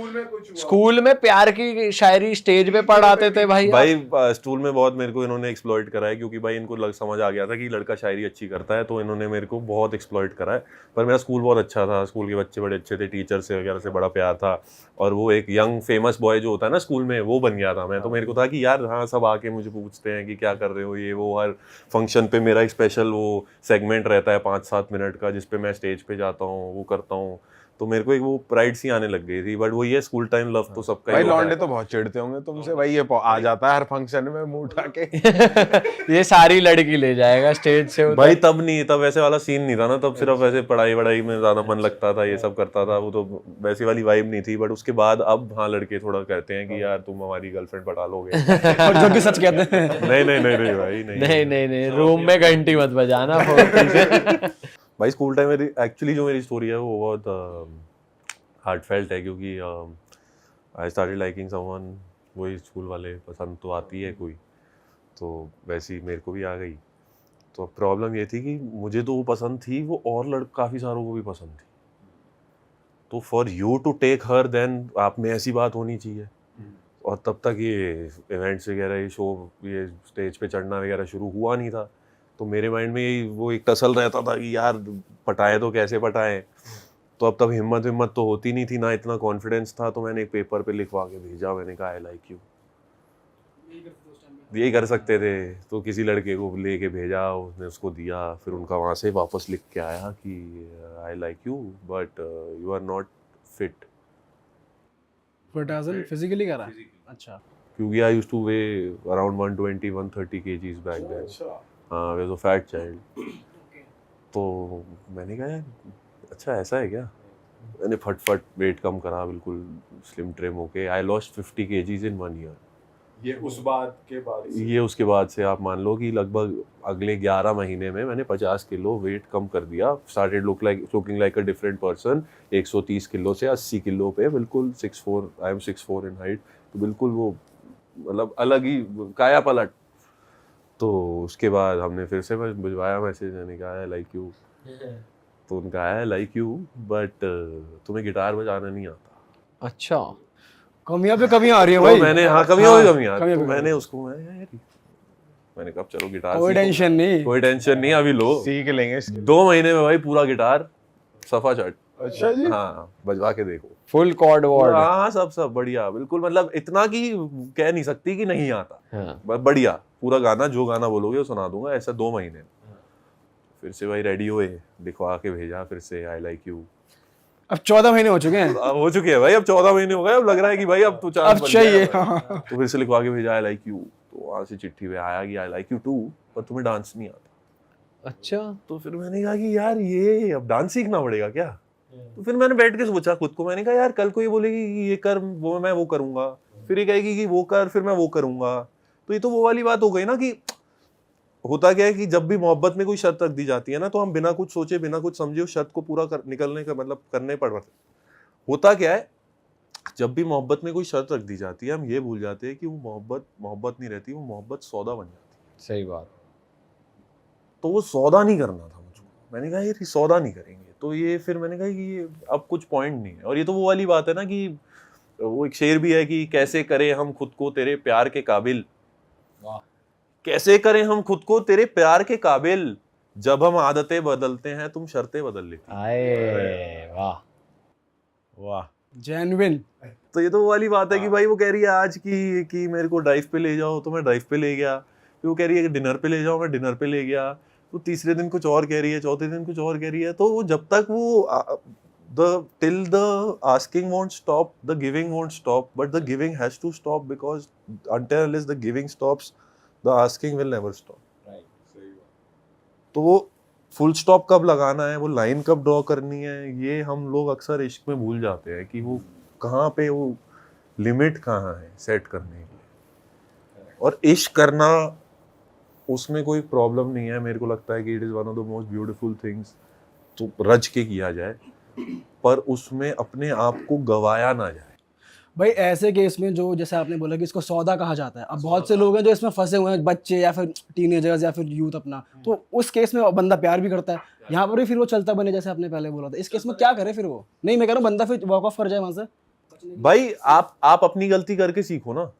स्कूल में प्यार की शायरी स्टेज पे पढ़ाते थे भाई। भाई स्कूल में बहुत मेरे को इन्होंने एक्सप्लॉइट करा है, क्योंकि भाई इनको समझ आ गया था कि लड़का शायरी अच्छी करता है, तो इन्होंने मेरे को बहुत एक्सप्लॉइट करा है। पर मेरा स्कूल बहुत अच्छा था, स्कूल के बच्चे बड़े अच्छे थे, टीचर से वगैरह से बड़ा प्यार था, और वो एक यंग फेमस बॉय जो होता है ना स्कूल में, वो बन गया था मैं। तो मेरे को था कि यार हाँ, सब आके मुझे पूछते हैं कि क्या कर रहे हो, ये वो। हर फंक्शन पे मेरा एक स्पेशल वो सेगमेंट रहता है 5-7 मिनट का, जिसपे मैं स्टेज पे जाता हूँ, वो करता हूँ। तो मेरे को एक वो प्राइड सी आने लग गई थी। बट वो ये स्कूल टाइम लव तो सबका भाई ही होता लौंडे है। तो बहुत चिढ़ते होंगे तुमसे भाई, ये आ जाता है हर फंक्शन में मुंह उठा के। ये सारी लड़की ले जाएगा स्टेज से उधर। भाई तब नहीं, तब वैसे वाला सीन नहीं था ना, तब सिर्फ ऐसे पढ़ाई वढ़ाई में ज्यादा मन लगता था, ये सब करता था, वो तो वैसी वाली वाइब नहीं थी। बट उसके बाद अब हाँ, लड़के थोड़ा कहते हैं कि यार तुम हमारी गर्लफ्रेंड पटा लोगे। और जो कि सच कहते हैं। नहीं नहीं नहीं नहीं भाई नहीं नहीं रूम में घंटी मत बजाना फोन से। भाई स्कूल टाइम में एक्चुअली जो मेरी स्टोरी है वो बहुत हार्टफेल्ट है, क्योंकि आई स्टार्टेड लाइकिंग समवन। वही स्कूल वाले पसंद तो आती है कोई, तो वैसी मेरे को भी आ गई। तो प्रॉब्लम ये थी कि मुझे तो वो पसंद थी, वो और काफ़ी सारों को भी पसंद थी। तो for you to take her then आप में ऐसी बात होनी चाहिए। और तब तक ये इवेंट्स वगैरह, ये शो, ये स्टेज पे चढ़ना वगैरह शुरू हुआ नहीं था। तो मेरे माइंड में यही वो एक टसल रहता था कि यार पटाए तो कैसे पटाएं। तो अब तब हिम्मत तो होती नहीं थी, ना इतना कॉन्फिडेंस था। तो मैंने एक पेपर पे लिखवा के भेजा, मैंने कहा आई लाइक यू। यही कर सकते थे, तो किसी लड़के को लेके भेजा, उसने उसको दिया, फिर उनका वहाँ से वापस लिख के आया कि I like you but you are not fit. But as an physically करा। अच्छा। क्योंकि I used to weigh around 120-130 kgs back then. हाँ, I was a fat child. तो मैंने कहा यार अच्छा ऐसा है क्या। मैंने फट वेट कम करा, बिल्कुल स्लिम ट्रिम होके। I lost 50 kgs in 1 year। ये उस बात के बाद ये उसके बाद से आप मान लो कि लगभग अगले 11 महीने में मैंने 50 किलो वेट कम कर दिया। Started looking like a different person. 130 kilo से 80 किलो पे, बिल्कुल 6'4", आई एम 6'4" इन हाइट। तो बिल्कुल वो मतलब अलग ही काया पलट। तो उसके बाद हमने फिर से भिजवाया मैसेज, मैंने कहा आई लाइक यू। तो उनका आया लाइक यू बट तुम्हें गिटार बजाना नहीं आता। अच्छा, कमियां पे कमियां आ रही है तो भाई। मैंने हाँ कमियां हाँ, तो कमियां पे मैंने उसको मैंने कहा चलो गिटार कोई सीखो। टेंशन नहीं। कोई टेंशन नहीं, अभी लो। सीख लेंगे। 2 महीने में भाई पूरा गिटार सफा चट। अच्छा जी। हाँ, बजवा के देखो। फुल कॉर्ड वॉर्ड। हाँ सब बढ़िया, बिल्कुल। मतलब इतना कि कह नहीं सकती कि नहीं आता। हाँ। बढ़िया पूरा गाना, जो गाना बोलोगे वो सुना दूंगा, ऐसा 2 महीने। फिर से भाई रेडी हुए, लिखवा के भेजा फिर से आई लाइक यू। अब 14 महीने हो चुके हैं। अब हो चुके हैं भाई, अब 14 महीने हो गए। अब लग रहा है कि भाई अब तो अब चाहिए। हाँ। तो फिर से लिखवा के भेजा आई लाइक यू। तो वहाँ से चिट्ठी पे आया कि आई लाइक यू टू, पर तुम्हें डांस नहीं आता। अच्छा। तो फिर मैंने कहा कि यार ये अब डांस सीखना पड़ेगा क्या? तो फिर मैंने बैठ के सोचा खुद को, मैंने कहा यार कल को ये बोलेगी कि ये कर, वो मैं वो करूंगा, फिर ये कहेगी कि वो कर, फिर मैं वो करूंगा। तो ये तो वो वाली बात हो गई ना कि होता क्या है कि जब भी मोहब्बत में कोई शर्त रख दी जाती है ना, तो हम बिना कुछ सोचे बिना कुछ समझे उस शर्त को पूरा निकलने का मतलब करने पड़ रहा। होता क्या है, जब भी मोहब्बत में कोई शर्त रख दी जाती है, हम ये भूल जाते हैं कि वो मोहब्बत नहीं रहती, वो मोहब्बत सौदा बन जाती है। सही बात। तो वो सौदा नहीं करना था मुझको। मैंने कहा यार सौदा नहीं करेंगे, तो ये फिर मैंने कहा कि ये अब कुछ पॉइंट नहीं है। और ये तो वो वाली बात है ना कि वो एक शेर भी है कि कैसे करें हम खुद को तेरे प्यार के काबिल, कैसे करें हम खुद को तेरे प्यार के काबिल, जब हम आदतें बदलते हैं तुम शर्तें बदल लेती। आए वाह वाह। जेन्युइन। तो ये तो वो वाली बात है कि भाई वो कह रही है आज कि मेरे को ड्राइव पे ले जाओ, तो मैं ड्राइव पे ले गया। फिर वो कह रही है कि डिनर पे ले जाओ, मैं डिनर पे ले गया। तो तीसरे दिन कुछ और कह रही है, चौथे दिन कुछ और कह रही है। तो वो जब तक वो till the asking won't stop, the giving won't stop, but the giving has to stop, because until unless the giving stops, the asking will never stop. तो वो फुल स्टॉप कब लगाना है, वो लाइन कब ड्रॉ करनी है, ये हम लोग अक्सर इश्क में भूल जाते हैं कि वो कहाँ पे वो लिमिट कहाँ है सेट करने की। और इश्क करना उसमें कोई प्रॉब्लम नहीं है, मेरे को लगता है कि it is one of the most beautiful things. तो रज के किया जाए, पर उसमें अपने आप को गवाया ना जाए। भाई ऐसे केस में जो जैसे आपने बोला कि इसको सौदा कहा जाता है, अब बहुत से लोग हैं जो इसमें फंसे हुए हैं, बच्चे या फिर टीनेजर्स या फिर यूथ अपना, तो उस केस में बंदा प्यार भी करता है, यहाँ पर भी फिर वो चलता बने जैसे आपने पहले बोला था। इस केस में क्या करे फिर वो? नहीं, मैं कह रहा हूँ बंदा फिर वॉक ऑफ कर जाए वहाँ से। भाई आप अपनी गलती करके सीखो ना।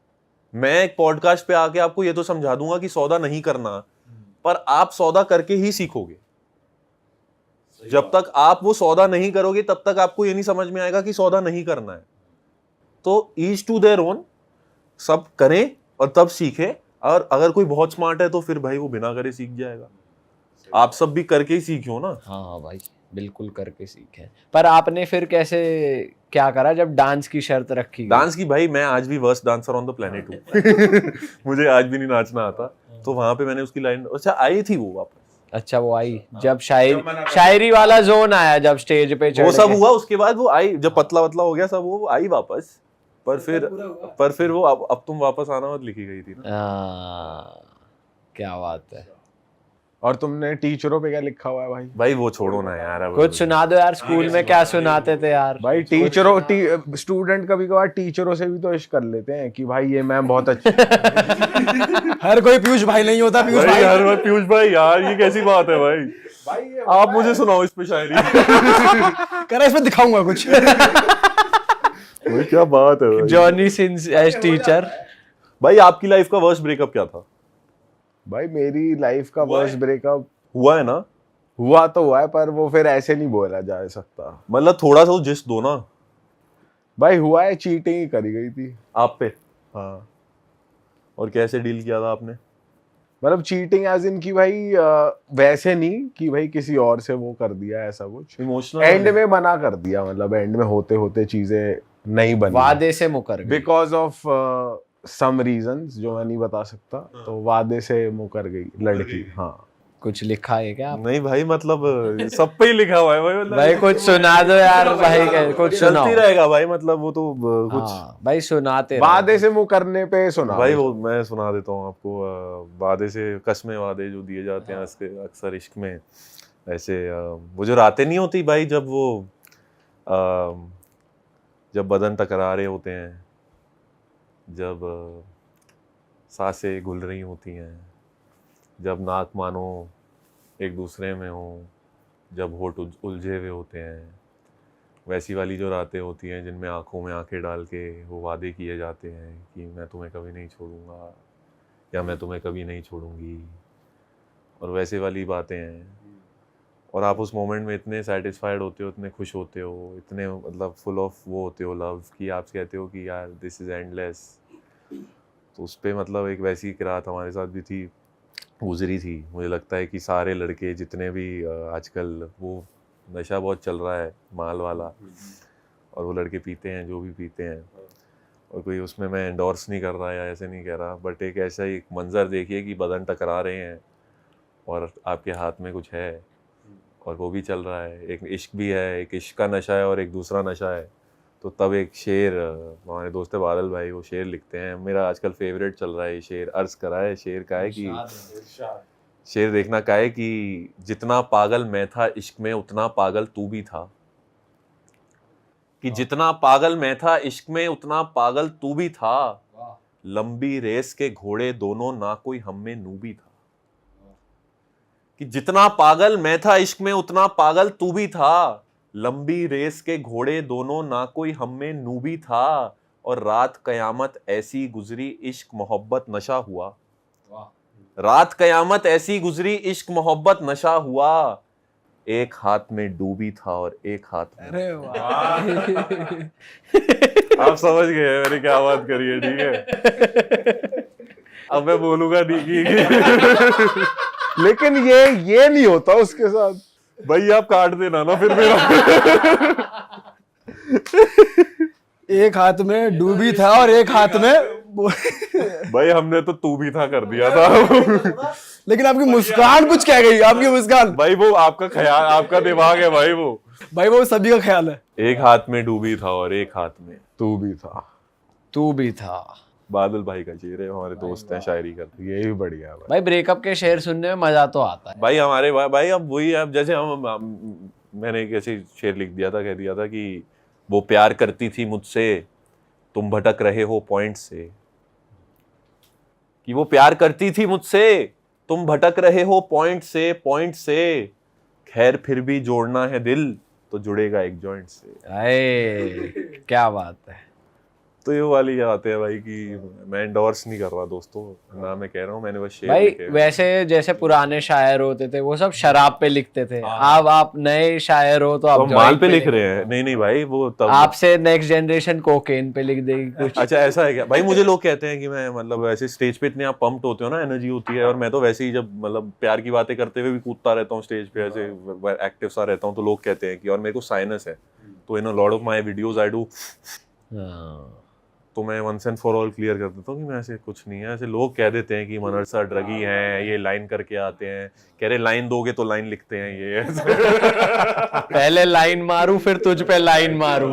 मैं एक पॉडकास्ट पे आके आपको ये तो समझा दूंगा कि सौदा नहीं करना, पर आप सौदा करके ही सीखोगे। जब तक आप वो सौदा नहीं करोगे तब तक आपको ये नहीं समझ में आएगा कि सौदा नहीं करना है। तो ईच टू देयर ओन, सब करें और तब सीखे। और अगर कोई बहुत स्मार्ट है तो फिर भाई वो बिना करे सीख जाएगा। आप सब भी करके ही सीखो ना। हाँ भाई बिल्कुल करके सीखे। पर आपने फिर कैसे क्या करा जब डांस की शर्त रखी गई? डांस की भाई मैं आज भी worst dancer on the planet हूँ। मुझे आज भी नहीं नाचना आता। तो वहां पे मैंने उसकी लाइन, अच्छा आई थी वो वापस। अच्छा वो आई जब शायरी वाला जोन आया, जब स्टेज पे वो सब हुआ, उसके बाद वो आई, जब पतला पतला हो गया सब, वो आई वापस। पर फिर वो अब तुम वापस आना मत लिखी गई थी ना। क्या बात है। और तुमने टीचरों पे क्या लिखा हुआ है भाई? भाई वो छोड़ो ना यार, अब कुछ सुना दो यार, स्कूल में क्या सुनाते थे यार? भाई स्टूडेंट कभी कभार टीचरों से भी तो इश्क कर लेते हैं कि भाई ये मैम बहुत अच्छी। हर कोई पीयूष भाई नहीं होता। पीयूष भाई भाई यार, मैं पीयूष भाई यार, ये कैसी बात है भाई? आप मुझे सुनाओ इस पे शायरी। कह रहा इसमें दिखाऊंगा कुछ। भाई क्या बात है भाई। Johnny Sins as teacher. भाई आपकी लाइफ का वर्स्ट ब्रेकअप क्या था? भाई मेरी लाइफ का वर्स्ट ब्रेकअप हुआ है ना? हुआ तो हुआ है, पर वो फिर ऐसे नहीं बोला जा सकता। मतलब थोड़ा सा जिस दो ना। भाई हुआ है, चीटिंग ही करी गई थी आप पे। हाँ, और कैसे डील किया था आपने? मतलब चीटिंग एज इन की भाई वैसे नहीं कि भाई किसी और से वो कर दिया ऐसा कुछ। इमोशनल एंड में मना कर दिया, मतलब एंड में होते होते चीजें नहीं बनी, वादे से मुकर गई। बिकॉज ऑफ सम रीजंस जो मैं नहीं बता सकता। तो वादे से मुकर गई लड़की। हाँ कुछ लिखा है क्या? नहीं भाई, मतलब सब पे ही लिखा हुआ है भाई। मतलब भाई कुछ सुना दो यार भाई, कुछ सुनाओ। चलती रहेगा भाई, मतलब वो तो कुछ। हाँ, भाई सुनाते वादे से मुकरने पे सुना भाई वो मैं सुना देता हूँ आपको। वादे से कसमें वादे जो दिए जाते हैं अक्सर इश्क में, ऐसे वो जो रातें नहीं होती भाई, जब बदन टकरा रहे होते हैं, जब सांसें घुल रही होती हैं, जब नाक मानो एक दूसरे में हो, जब होठ उलझे हुए होते हैं, वैसी वाली जो रातें होती हैं जिनमें आंखों में आंखें डाल के वो वादे किए जाते हैं कि मैं तुम्हें कभी नहीं छोड़ूंगा या मैं तुम्हें कभी नहीं छोड़ूंगी, और वैसे वाली बातें हैं। और आप उस मोमेंट में इतने सेटिस्फाइड होते हो, इतने खुश होते हो, इतने मतलब फुल ऑफ वो होते हो लव कि आप कहते हो कि यार दिस इज़ एंडलेस। तो उस पर मतलब एक वैसी किरात हमारे साथ भी थी, गुजरी थी। मुझे लगता है कि सारे लड़के जितने भी आजकल वो नशा बहुत चल रहा है माल वाला, और वो लड़के पीते हैं जो भी पीते हैं, और कोई उसमें मैं एंडोर्स नहीं कर रहा या ऐसे नहीं कह रहा, बट एक ऐसा एक मंजर देखिए कि बदन टकरा रहे हैं और आपके हाथ में कुछ है और वो भी चल रहा है, एक इश्क भी है, एक इश्क का नशा है और एक दूसरा नशा है। तो तब एक शेर, हमारे दोस्त है बादल भाई, वो शेर लिखते हैं, मेरा आजकल फेवरेट चल रहा है ये शेर, अर्ज करा है शेर का है कि शेर देखना का है कि जितना पागल मैं था इश्क में उतना पागल तू भी था, कि जितना पागल मैं था इश्क में उतना पागल तू भी था, लंबी रेस के घोड़े दोनों ना कोई हम में नू भी था। कि जितना पागल मैं था इश्क में उतना पागल तू भी था, लंबी रेस के घोड़े दोनों ना कोई हम में नू भी था, और रात कयामत ऐसी गुजरी इश्क मोहब्बत नशा हुआ, रात कयामत ऐसी गुजरी इश्क मोहब्बत नशा हुआ, एक हाथ में डूबी था और एक हाथ में। अरे वाह आप समझ गए मैंने क्या बात करी है, ठीक है। अब मैं बोलूंगा नहीं कि लेकिन ये नहीं होता उसके साथ। भाई आप काट देना ना फिर मेरा। एक हाथ में डूबी था और एक हाथ में भाई हमने तो तू भी था कर दिया था। लेकिन आपकी मुस्कान कुछ कह गई, आपकी मुस्कान। भाई वो आपका ख्याल, आपका दिमाग है भाई, वो सभी का ख्याल है। एक हाथ में डूबी था और एक हाथ में तू भी था। तू भी था। बादल भाई का शेर है, हमारे दोस्त हैं, शायरी करते हैं। ये भी बढ़िया है भाई ब्रेकअप के शेर सुनने में मजा तो आता है भाई हमारे भाई अब वही, अब जैसे मैंने एक ऐसे शेर लिख दिया था, कह दिया था कि वो प्यार करती थी मुझसे तुम भटक रहे हो पॉइंट से, कि वो प्यार करती थी मुझसे तुम भटक रहे हो पॉइंट से, खैर फिर भी जोड़ना है दिल तो जुड़ेगा एक जॉइंट से। अरे क्या बात है। तो ये वाली आते हैं भाई कि मैं एंडोर्स नहीं कर रहा दोस्तों, ना मैं कह रहा हूँ, मैंने बस शेर भाई लिखे हैं। वैसे जैसे पुराने शायर होते थे वो सब शराब पे लिखते थे, अब आप नए शायर हो तो तो आप हम माल पे लिख रहे हैं। नहीं भाई वो तब आपसे नेक्स्ट जनरेशन कोकेन पे लिख देगी कुछ। अच्छा ऐसा है क्या भाई? मुझे लोग कहते हैं कि मैं मतलब ऐसे स्टेज पे इतने आप पंप्ड होते हो ना, एनर्जी होती है, और मैं तो वैसे ही जब मतलब प्यार की बातें करते हुए भी कूदता रहता हूँ स्टेज पे, ऐसे एक्टिव सा रहता हूँ, तो लोग कहते हैं कि, और मेरे को साइनस है, तो in a lot of my videos I do, तो मैं once and for all clear कर देता हूँ कि मैं ऐसे कुछ नहीं है। ऐसे लोग कह देते हैं कि मनर सर ड्रगी हैं, ये लाइन करके आते हैं, कह रहे लाइन दोगे तो लाइन लिखते हैं ये। पहले लाइन मारूं फिर तुझ पे लाइन मारूं।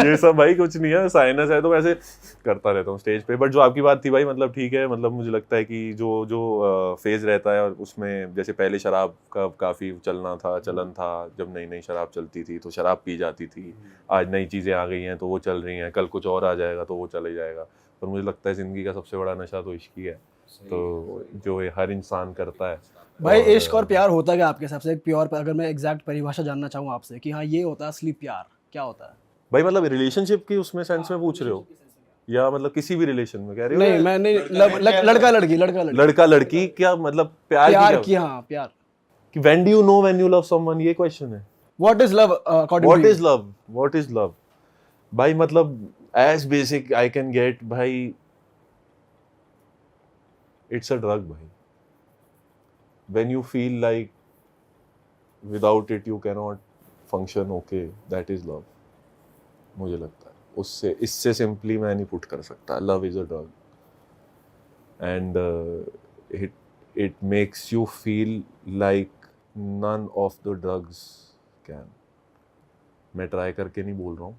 ये सब भाई कुछ नहीं है, साइनस है, तो वैसे करता रहता हूँ स्टेज पे। बट जो आपकी बात थी भाई, मतलब ठीक है, मतलब मुझे लगता है कि जो फेज रहता है, और उसमें जैसे पहले शराब का काफ़ी चलन था, जब नई नई शराब चलती थी तो शराब पी जाती थी, आज नई चीज़ें आ गई हैं तो वो चल रही हैं, कल कुछ और आ जाएगा तो वो चले जाएगा। पर मुझे लगता है ज़िंदगी का सबसे बड़ा नशा तो इश्क ही है, तो जो ये हर इंसान करता है। भाई इश्क और प्यार होता क्या आपके हिसाब से? एक प्योर, अगर मैं एग्जैक्ट परिभाषा जानना चाहूँ आपसे कि हाँ ये होता है असली प्यार, क्या होता है भाई मतलब रिलेशनशिप की उसमें सेंस में पूछ रहे हो, या मतलब किसी भी रिलेशन में कह रहे हो? नहीं मैं नहीं, लड़का लड़की क्या मतलब प्यार की, हाँ प्यार। कि when do you know when you love someone, ये क्वेश्चन है। What is love according What to is love? What is love? भाई मतलब as basic I can get भाई, it's a drug भाई। When you feel like without it you cannot function, okay, that is love। मुझे लगता है उससे, इससे simply मैं नहीं पुट कर सकता। Love is a drug and it makes you feel like none of the drugs can। मैं ट्राई करके नहीं बोल रहा हूँ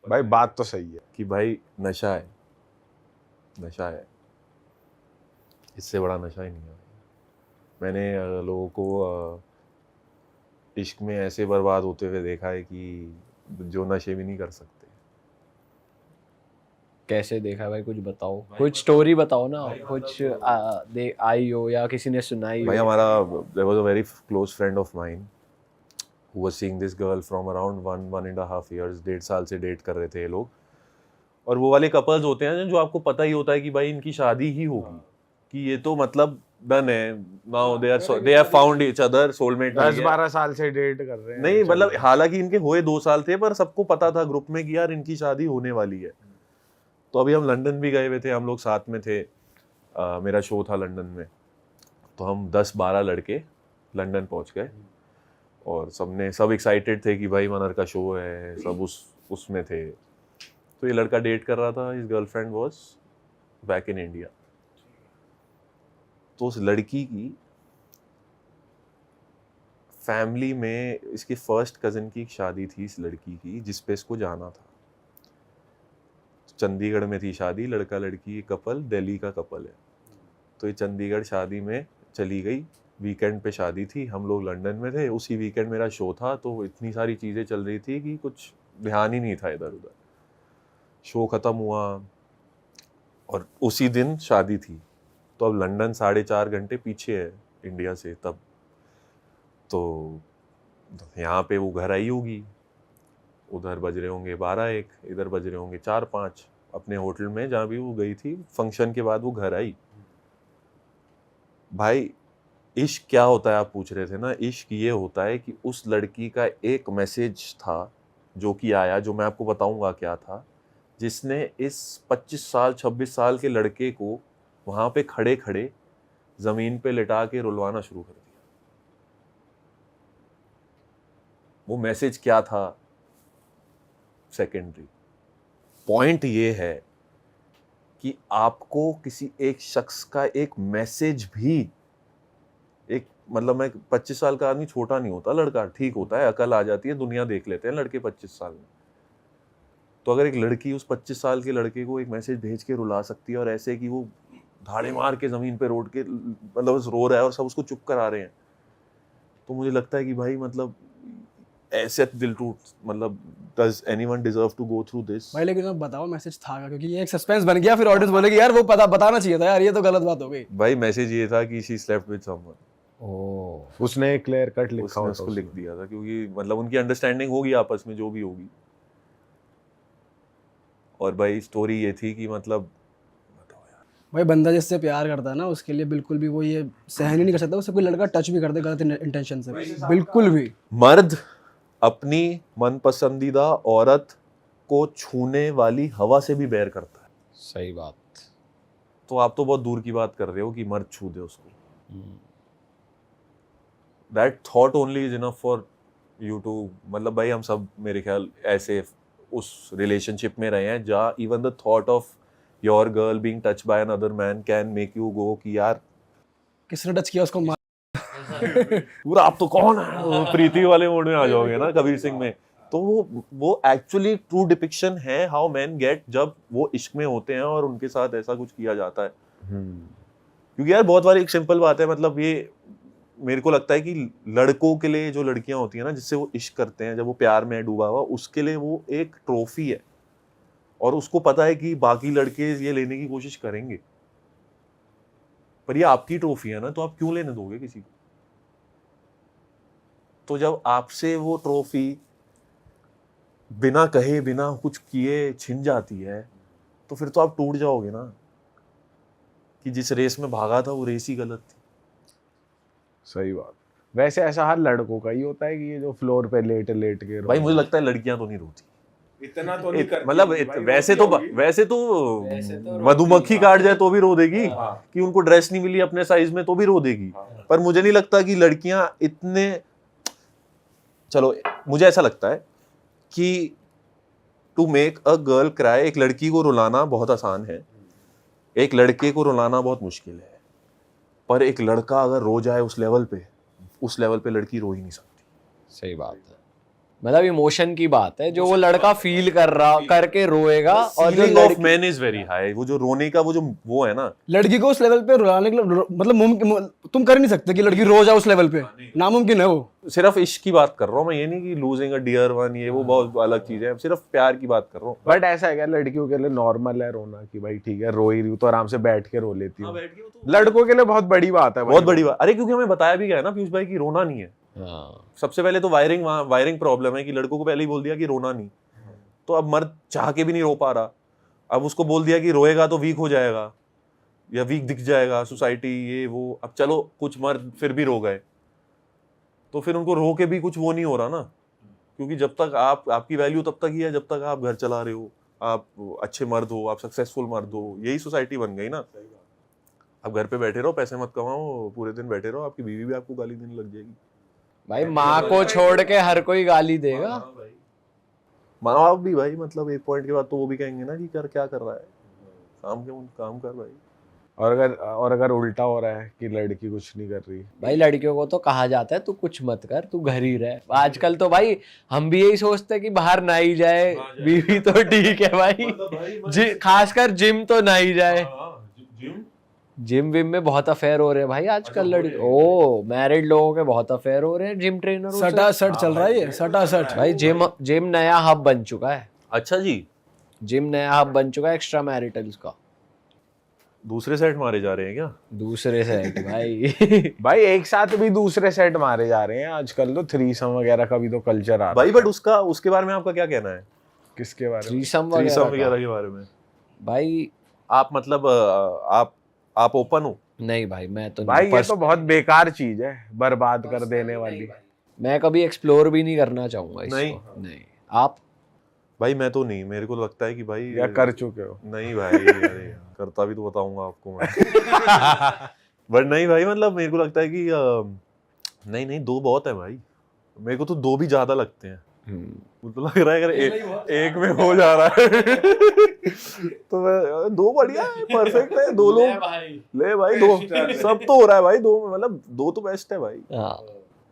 भाई, बात तो सही है कि भाई नशा है, इससे बड़ा नशा ही नहीं है। मैंने लोगों को इश्क में ऐसे बर्बाद होते हुए देखा है कि जो नशे भी नहीं कर सकते। कैसे देखा भाई, कुछ बताओ, कुछ स्टोरी बताओ ना, कुछ आई हो या किसी ने सुनाई भाई हो। हमारा there was a very close friend of mine who was seeing this girl from around 1.5 years, 1.5 साल से डेट कर रहे थे ये लोग। और वो वाले कपल्स होते हैं जो आपको पता ही होता है कि भाई इनकी शादी ही होगी, कि ये तो मतलब डन है, now they have found each other, soulmate। 10-12 साल से डेट कर रहे हैं। नहीं मतलब हालांकि इनके हुए 2 साल थे, पर सबको पता था ग्रुप में कि यार इनकी शादी होने वाली है। तो अभी हम लंदन भी गए हुए थे, हम लोग साथ में थे, मेरा शो था लंदन में, तो हम 10-12 लड़के लंदन पहुंच गए, और सब एक्साइटेड थे कि भाई मनर का शो है, सब उसमें थे। तो ये लड़का डेट कर रहा था, his girlfriend was back in India. तो उस लड़की की फैमिली में इसके फर्स्ट कज़न की एक शादी थी इस लड़की की, जिस पे इसको जाना था। चंडीगढ़ में थी शादी, लड़का लड़की कपल, दिल्ली का कपल है। तो ये चंडीगढ़ शादी में चली गई, वीकेंड पे शादी थी, हम लोग लंदन में थे, उसी वीकेंड मेरा शो था, तो इतनी सारी चीज़ें चल रही थी कि कुछ ध्यान ही नहीं था इधर उधर। शो ख़त्म हुआ और उसी दिन शादी थी। तो अब लंदन 4.5 घंटे पीछे है इंडिया से तब। तो यहाँ पे वो घर आई होगी, उधर बज रहे होंगे 12-1, इधर बज रहे होंगे 4-5, अपने होटल में जहाँ भी वो गई थी फंक्शन के बाद वो घर आई। भाई इश्क क्या होता है आप पूछ रहे थे ना, इश्क ये होता है कि उस लड़की का एक मैसेज था जो कि आया, जो मैं आपको बताऊंगा क्या था, जिसने इस 25 साल 26 साल के लड़के को वहाँ पे खड़े खड़े ज़मीन पे लिटा के रुलवाना शुरू कर दिया। वो मैसेज क्या था सेकेंडरी, पॉइंट ये है कि आपको किसी एक शख्स का एक मैसेज भी, एक मतलब मैं 25 साल का आदमी छोटा नहीं होता, लड़का ठीक होता है, अकल आ जाती है, दुनिया देख लेते हैं लड़के 25 साल में। तो अगर एक लड़की उस 25 साल के लड़के को एक मैसेज भेज के रुला सकती है और ऐसे कि वो धाड़े मार के ज़मीन पे रोड के मतलब बस रो रहा है और सब उसको चुप करा रहे हैं, तो मुझे लगता है कि भाई मतलब ऐसे दिल टूट, मतलब does anyone deserve to go through this? भाई लेकिन अब बताओ मैसेज था क्या, क्योंकि ये एक सस्पेंस बन गया, फिर ऑडियंस बोलेगी यार वो बताना चाहिए था यार, ये तो गलत बात हो गई। भाई मैसेज ये था कि she slept with someone, उसने क्लियर कट लिखा उसने होता उसको लिख दिया था, क्योंकि मतलब उनकी अंडरस्टैंडिंग होगी आपस में जो भी होगी। और भाई स्टोरी ये थी कि मतलब भाई बंदा जिससे प्यार करता है ना उसके लिए बिल्कुल भी वो ये सहन ही नहीं कर सकता उसे कोई लड़का टच भी कर दे गलत इंटेंशन से, बिल्कुल भी। मर्द अपनी मनपसंदीदा औरत को छूने वाली हवा से भी बैर करता है। सही बात। तो आप तो बहुत दूर की बात कर रहे हो कि मर्द छू दे उसको। That thought only is enough for you too, मतलब भाई हम सब मेरे ख्याल ऐसे उस रिलेशनशिप में रहे हैं जहाँ even the thought of your girl being touch by another man can make you go कि यार किसने टच किया उसको मार। पूरा आप तो कौन है, वो प्रीति वाले मोड में आ जाओगे ना कबीर सिंह में। तो वो एक्चुअली ट्रू डिपिक्शन है हाउ मैन गेट जब वो इश्क में होते हैं और उनके साथ ऐसा कुछ किया जाता है। क्योंकि यार बहुत बार एक सिंपल बात है, मतलब ये मेरे को लगता है कि लड़कों के लिए जो लड़कियां होती हैं ना जिससे वो इश्क करते हैं, जब वो प्यार में डूबा हुआ, उसके लिए वो एक ट्रॉफी है और उसको पता है कि बाकी लड़के ये लेने की कोशिश करेंगे, पर ये आपकी ट्रॉफी है ना, तो आप क्यों लेने दोगे किसी को। तो जब आपसे वो ट्रॉफी बिना कहे बिना कुछ किए छिन जाती है तो फिर तो आप टूट जाओगे ना कि जिस रेस में भागा था वो रेस ही गलत थी। सही बात। वैसे ऐसा हर लड़कों का ही होता है कि ये जो फ्लोर पे लेट के भाई मुझे लगता है लड़कियां तो नहीं रोती इतना तो नहीं करती, मतलब वैसे तो मधुमक्खी काट जाए तो भी रो देगी, कि उनको ड्रेस नहीं मिली अपने साइज में तो भी रो देगी, पर मुझे नहीं लगता कि लड़कियां इतने, चलो मुझे ऐसा लगता है कि to make a girl cry, एक लड़की को रुलाना बहुत आसान है, एक लड़के को रुलाना बहुत मुश्किल है, पर एक लड़का अगर रो जाए उस लेवल पे लड़की रो ही नहीं सकती। सही बात है, मतलब इमोशन की बात है, जो वो लड़का फील करके रोएगा और जो feeling of man is very high, वो जो रोने का वो है ना, लड़की को उस लेवल पे रुलाने के लिए मतलब तुम कर नहीं सकते कि लड़की रो जाए उस लेवल पे, नामुमकिन है वो। सिर्फ इश्क की बात कर रहा हूँ मैं, ये नहीं कि लूजिंग अ डियर वन, ये वो बहुत अलग चीज है, सिर्फ प्यार की बात कर रहा हूँ। बट ऐसा है क्या लड़कियों के लिए नॉर्मल है रोना कि भाई ठीक है रो ही रही हूँ तो आराम से बैठ के रो लेती हूँ, लड़कों के लिए बहुत बड़ी बात है, बहुत बड़ी बात। अरे क्योंकि हमें बताया भी गया है ना पीयूष भाई की रोना नहीं है। सबसे पहले तो वायरिंग प्रॉब्लम है कि लड़कों को पहले ही बोल दिया कि रोना नहीं, तो अब मर्द चाह के भी नहीं रो पा रहा, अब उसको बोल दिया कि रोएगा तो वीक हो जाएगा या वीक दिख जाएगा सोसाइटी ये वो। अब चलो कुछ मर्द फिर भी रो गए तो फिर उनको रो के भी कुछ वो नहीं हो रहा ना, क्योंकि जब तक आपकी वैल्यू तब तक ही है जब तक आप घर चला रहे हो, आप अच्छे मर्द हो, आप सक्सेसफुल मर्द हो, यही सोसाइटी बन गई ना। अब घर पे बैठे रहो, पैसे मत कमाओ, पूरे दिन बैठे रहो, आपकी बीवी भी आपको गाली देने लग जाएगी। भाई माँ को छोड़ के हर कोई गाली देगा। माँ बाप भी भाई मतलब एक पॉइंट के बाद तो वो भी कहेंगे ना कि क्या कर रहा है, काम कर भाई। और अगर उल्टा हो रहा है कि लड़की कुछ नहीं कर रही, भाई लड़कियों को तो कहा जाता है तू कुछ मत कर, तू घर ही रह। आजकल तो भाई हम भी यही सोचते हैं कि बाहर ना ही जाए, बीवी तो ठीक है भाई, खासकर जिम तो ना ही जाए। जिम विम में बहुत अफेयर हो रहे हैं भाई आजकल लड़की, ओ मैरिड लोगों के बहुत अफेयर हो रहे हैं जिम ट्रेनरों से। सटा सट चल रहा है ये, सटा सट। भाई जिम नया हब बन चुका है। अच्छा जी, जिम नया हब बन चुका है एक्स्ट्रा मैरिटल्स का। दूसरे सेट मारे जा रहे हैं क्या? दूसरे सेट भाई भाई एक साथ भी दूसरे सेट मारे जा रहे हैं आजकल, तो थ्रीसम वगैरह का भी तो कल्चर आ रहा भाई बट उसके बारे में आपका क्या कहना है? है। किसके बारे में? थ्रीसम थ्रीसम वगैरह वगैरह का? के बारे में भाई आप मतलब आप ओपन हो? नहीं भाई, मैं तो भाई नहीं। ये तो बहुत बेकार चीज है, बर्बाद कर देने वाली। मैं कभी एक्सप्लोर भी नहीं करना चाहूंगा इसको। नहीं आप? भाई मैं तो नहीं, मेरे को लगता है कि भाई या कर चुके हो? नहीं भाई, अरे यार, करता भी तो बताऊंगा आपको मैं बट नहीं भाई, मतलब मेरे को लगता है कि नहीं 2 बहुत है भाई, मेरे को तो 2 भी ज्यादा लगते हैं। मुझे तो लग रहा है अगर एक में हो जा रहा है तो मैं 2 बढ़िया है, परफेक्ट है। 2 लोग ले भाई, 2 सब तो हो रहा है भाई, 2 मतलब 2 तो बेस्ट है भाई। हाँ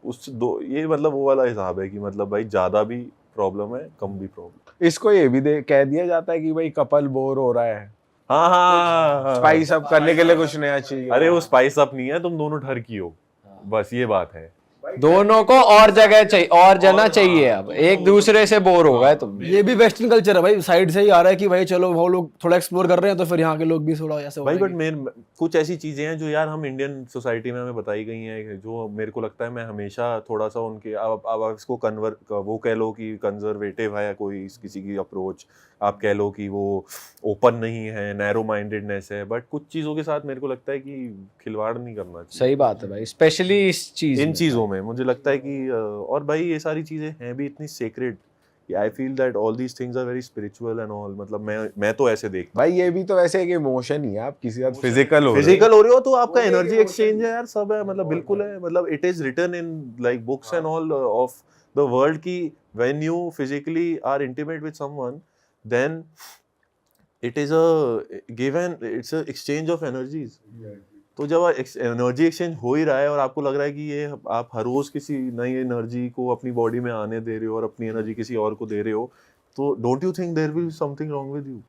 उस 2 ये मतलब वो वाला हिसाब है कि मतलब भाई ज्यादा भी प्रॉब्लम है, कम भी प्रॉब्लम। इसको ये भी कह दिया जाता है कि भाई कपल बोर हो रहा है, हाँ स्पाइस अप करने के लिए कुछ नया चाहिए। अरे वो स्पाइस अप नहीं है, तुम दोनों ठरकी हो, बस ये बात है। दोनों को और जगह चाहिए, और जना चाहिए। अब एक दूसरे से बोर हो गए तुम। ये भी वेस्टर्न कल्चर है भाई, साइड से ही आ रहा है कि भाई चलो वो लोग थोड़ा एक्सप्लोर कर रहे हैं तो फिर यहाँ के लोग भी थोड़ा ऐसे हो भाई रहे बट मेरे कुछ ऐसी चीजें हैं जो यार हम इंडियन सोसाइटी में हमें बताई गई हैं, जो मेरे को लगता है मैं हमेशा थोड़ा सा उनके अब आप इसको वो कह लो कि कंजर्वेटिव है कोई किसी की अप्रोच, आप कह लो कि वो ओपन नहीं है, नैरो माइंडेडनेस है, बट कुछ चीजों के साथ मेरे को लगता है कि खिलवाड़ नहीं करना चाहिए। सही बात है भाई, स्पेशली इन चीजों में मुझे लगता है कि और भाई ये सारी चीजें हैं भी इतनी sacred, I feel that all these things are very spiritual and all. मतलब मैं तो ऐसे देखता भाई ये भी तो वैसे एक इमोशन ही है, आप किसी साथ फिजिकल हो फिजिकल हो रहे हो तो आपका एनर्जी एक्सचेंज है यार, सब है, मतलब बिल्कुल है। मतलब it is written in like books and all of the world की when you physically are intimate with someone then it is a given, it's a exchange of energies. तो जब एनर्जी एक्सचेंज हो ही रहा है और आपको लग रहा है कि ये आप हर रोज किसी नई एनर्जी को अपनी बॉडी में आने दे रहे हो और अपनी एनर्जी किसी और को दे रहे हो, तो don't you think there will be something wrong with you?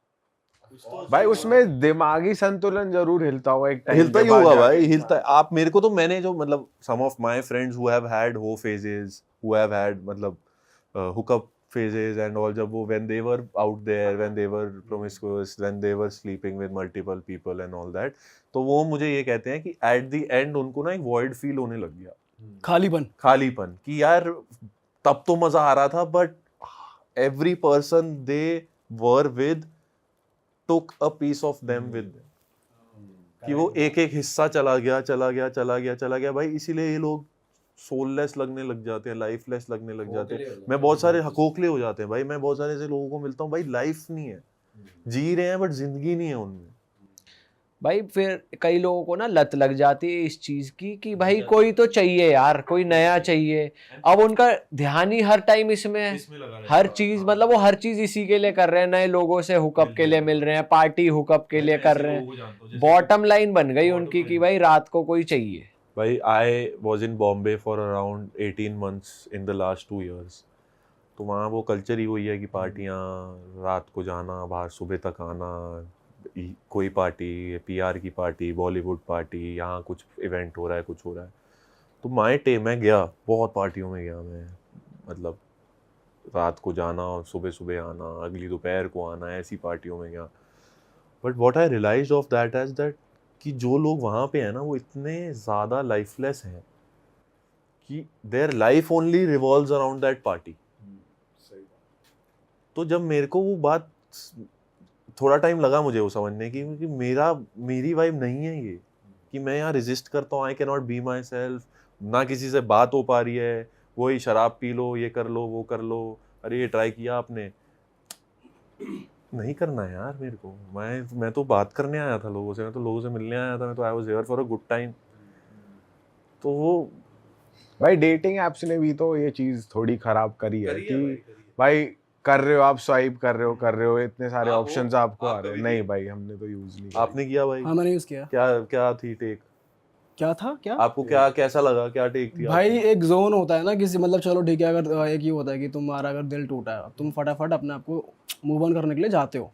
भाई उसमें दिमागी संतुलन जरूर हिलता होगा एक टाइम, हिलता ही होगा भाई, हिलता है। आप मेरे को तो मैंने जो मतलब some of my friends who have had hoe phases, who have had मतलब हुकअप phases and all, जब वो when they were out there, when they were promiscuous, when they were sleeping with multiple people and all that, तो वो मुझे ये कहते हैं कि at the end उनको ना एक void feel होने लग गया, खालीपन कि यार तब तो मजा आ रहा था but every person they were with took a piece of them with them, कि वो एक एक हिस्सा चला गया भाई। इसीलिए ये लोग सोललेस लगने लग जाते हैं, लाइफलेस लगने लग जाते हैं। मैं बहुत सारे खोखले हो जाते हैं भाई, मैं बहुत सारे ऐसे लोगों को मिलता हूँ भाई, लाइफ नहीं है, जी रहे हैं बट जिंदगी नहीं है उनमें। भाई फिर कई लोगों को ना लत लग जाती है इस चीज की कि भाई कोई तो चाहिए यार, कोई नया चाहिए। अब उनका ध्यान ही हर टाइम इसमें है, हर चीज मतलब वो हर चीज इसी के लिए कर रहे हैं, नए लोगों से हुकअप के लिए मिल रहे हैं, पार्टी हुकअप के लिए कर रहे हैं। बॉटम लाइन बन गई उनकी कि भाई रात को कोई चाहिए। भाई I was in Bombay for around 18 months in the last 2 years, तो वहाँ वो कल्चर ही वही है कि पार्टियाँ, रात को जाना, बाहर सुबह तक आना, कोई पार्टी, PR की पार्टी, बॉलीवुड पार्टी, यहाँ कुछ इवेंट हो रहा है, कुछ हो रहा है। तो मैं गया, बहुत पार्टियों में गया मैं, मतलब रात को जाना और सुबह आना, अगली दोपहर को आना, ऐसी पार्टियों में गया। But what I realize of that age that कि जो लोग वहाँ पे हैं ना वो इतने ज़्यादा लाइफलेस हैं कि their life only revolves around that party. तो जब मेरे को वो बात, थोड़ा टाइम लगा मुझे वो समझने की कि मेरी वाइब नहीं है ये, कि मैं यहाँ रेजिस्ट करता हूँ, I can not be my self, ना किसी से बात हो पा रही है, वही शराब पी लो, ये कर लो, वो कर लो, अरे ये ट्राई किया आपने, नहीं करना है यार मेरे को। मैं तो बात करने आया था लोगों से, मैं तो लोगों से मिलने आया था, मैं तो I was here for a good time. तो वो भाई डेटिंग एप्स ने भी तो ये चीज थोड़ी खराब करी है कि भाई कर रहे हो आप, स्वाइप कर रहे हो, इतने सारे ऑप्शंस आपको आ रहे हैं। नहीं भाई, हमने तो यूज नहीं किया। आपने किया भाई? हाँ मैंने यूज़ किया। क्या क्या थी टेक? क्या था क्या आपको क्या कैसा लगा, क्या टेक थी भाई? एक जोन होता है ना किसी, मतलब चलो ठीक है, अगर एक ये होता है कि तुम्हारा अगर दिल टूटा है, तुम फटाफट अपने आप को मूव ऑन करने के लिए जाते हो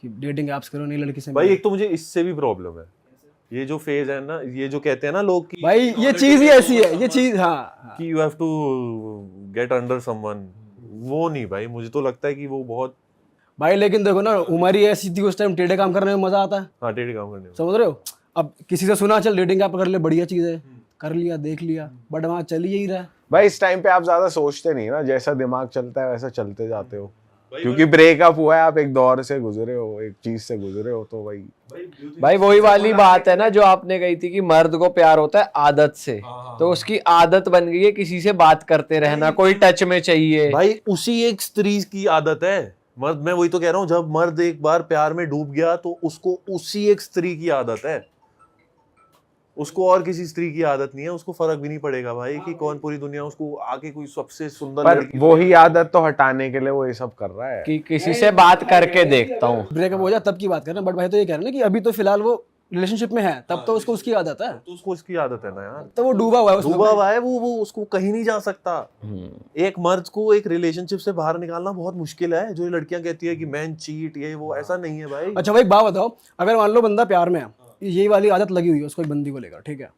कि डेटिंग ऐप्स करो, नई लड़की से भाई मिलो। एक तो मुझे इससे भी प्रॉब्लम है, ये जो फेज है ना, ये जो कहते हैं ना लोग कि भाई ये चीज ही ऐसी है, ये चीज, हाँ कि you have to get under someone, वो नहीं भाई, मुझे तो लगता है कि वो बहुत भाई। लेकिन देखो ना, उम्र ही ऐसी थी उस टाइम, टेढ़े काम करने में मजा आता है, हाँ टेढ़े काम करने में। समझ रहे हो? अब किसी से सुना चल डेटिंग ऐप कर ले, बढ़िया चीज है, कर लिया, देख लिया, बट वहाँ चल ही यही रहा है। भाई इस टाइम पे आप ज्यादा सोचते नहीं ना, जैसा दिमाग चलता है वैसा चलते जाते हो, क्योंकि ब्रेकअप हुआ है, आप एक दौर से गुजरे हो, एक चीज से गुजरे हो, तो भाई वही वाली बात है ना जो आपने कही थी कि मर्द को प्यार होता है आदत से, तो उसकी आदत बन गई है किसी से बात करते रहना, कोई टच में चाहिए। भाई उसी एक स्त्री की आदत है मर्द, मैं वही तो कह रहा हूँ, जब मर्द एक बार प्यार में डूब गया तो उसको उसी एक स्त्री की आदत है, उसको और किसी स्त्री की आदत नहीं है, उसको फर्क भी नहीं पड़ेगा भाई कि कौन पूरी दुनिया उसको आके कोई सबसे सुंदर पर लड़की, वही आदत तो हटाने के लिए वो ये सब कर रहा है कि किसी से बात करके देखता हूँ। ब्रेकअप हो जाए तब की बात कर रहे हैं, बट भाई तो ये कह रहे हैं ना कि अभी तो फिलहाल वो रिलेशनशिप में है, तब तो उसको उसकी आदत है, तो उसको इसकी आदत है ना यार, तो वो डूबा हुआ है उसमें। डूबा हुआ है वो उसको कहीं नहीं जा सकता। एक मर्द को एक रिलेशनशिप से बाहर निकालना बहुत मुश्किल है, जो ये लड़कियां कहती है कि मैन चीट, ये वो, ऐसा नहीं है भाई। अच्छा भाई एक बात बताओ, अगर मान लो बंदा प्यार में है, यही वाली आदत लगी हुई है उसको एक बंदी को लेकर, ठीक है,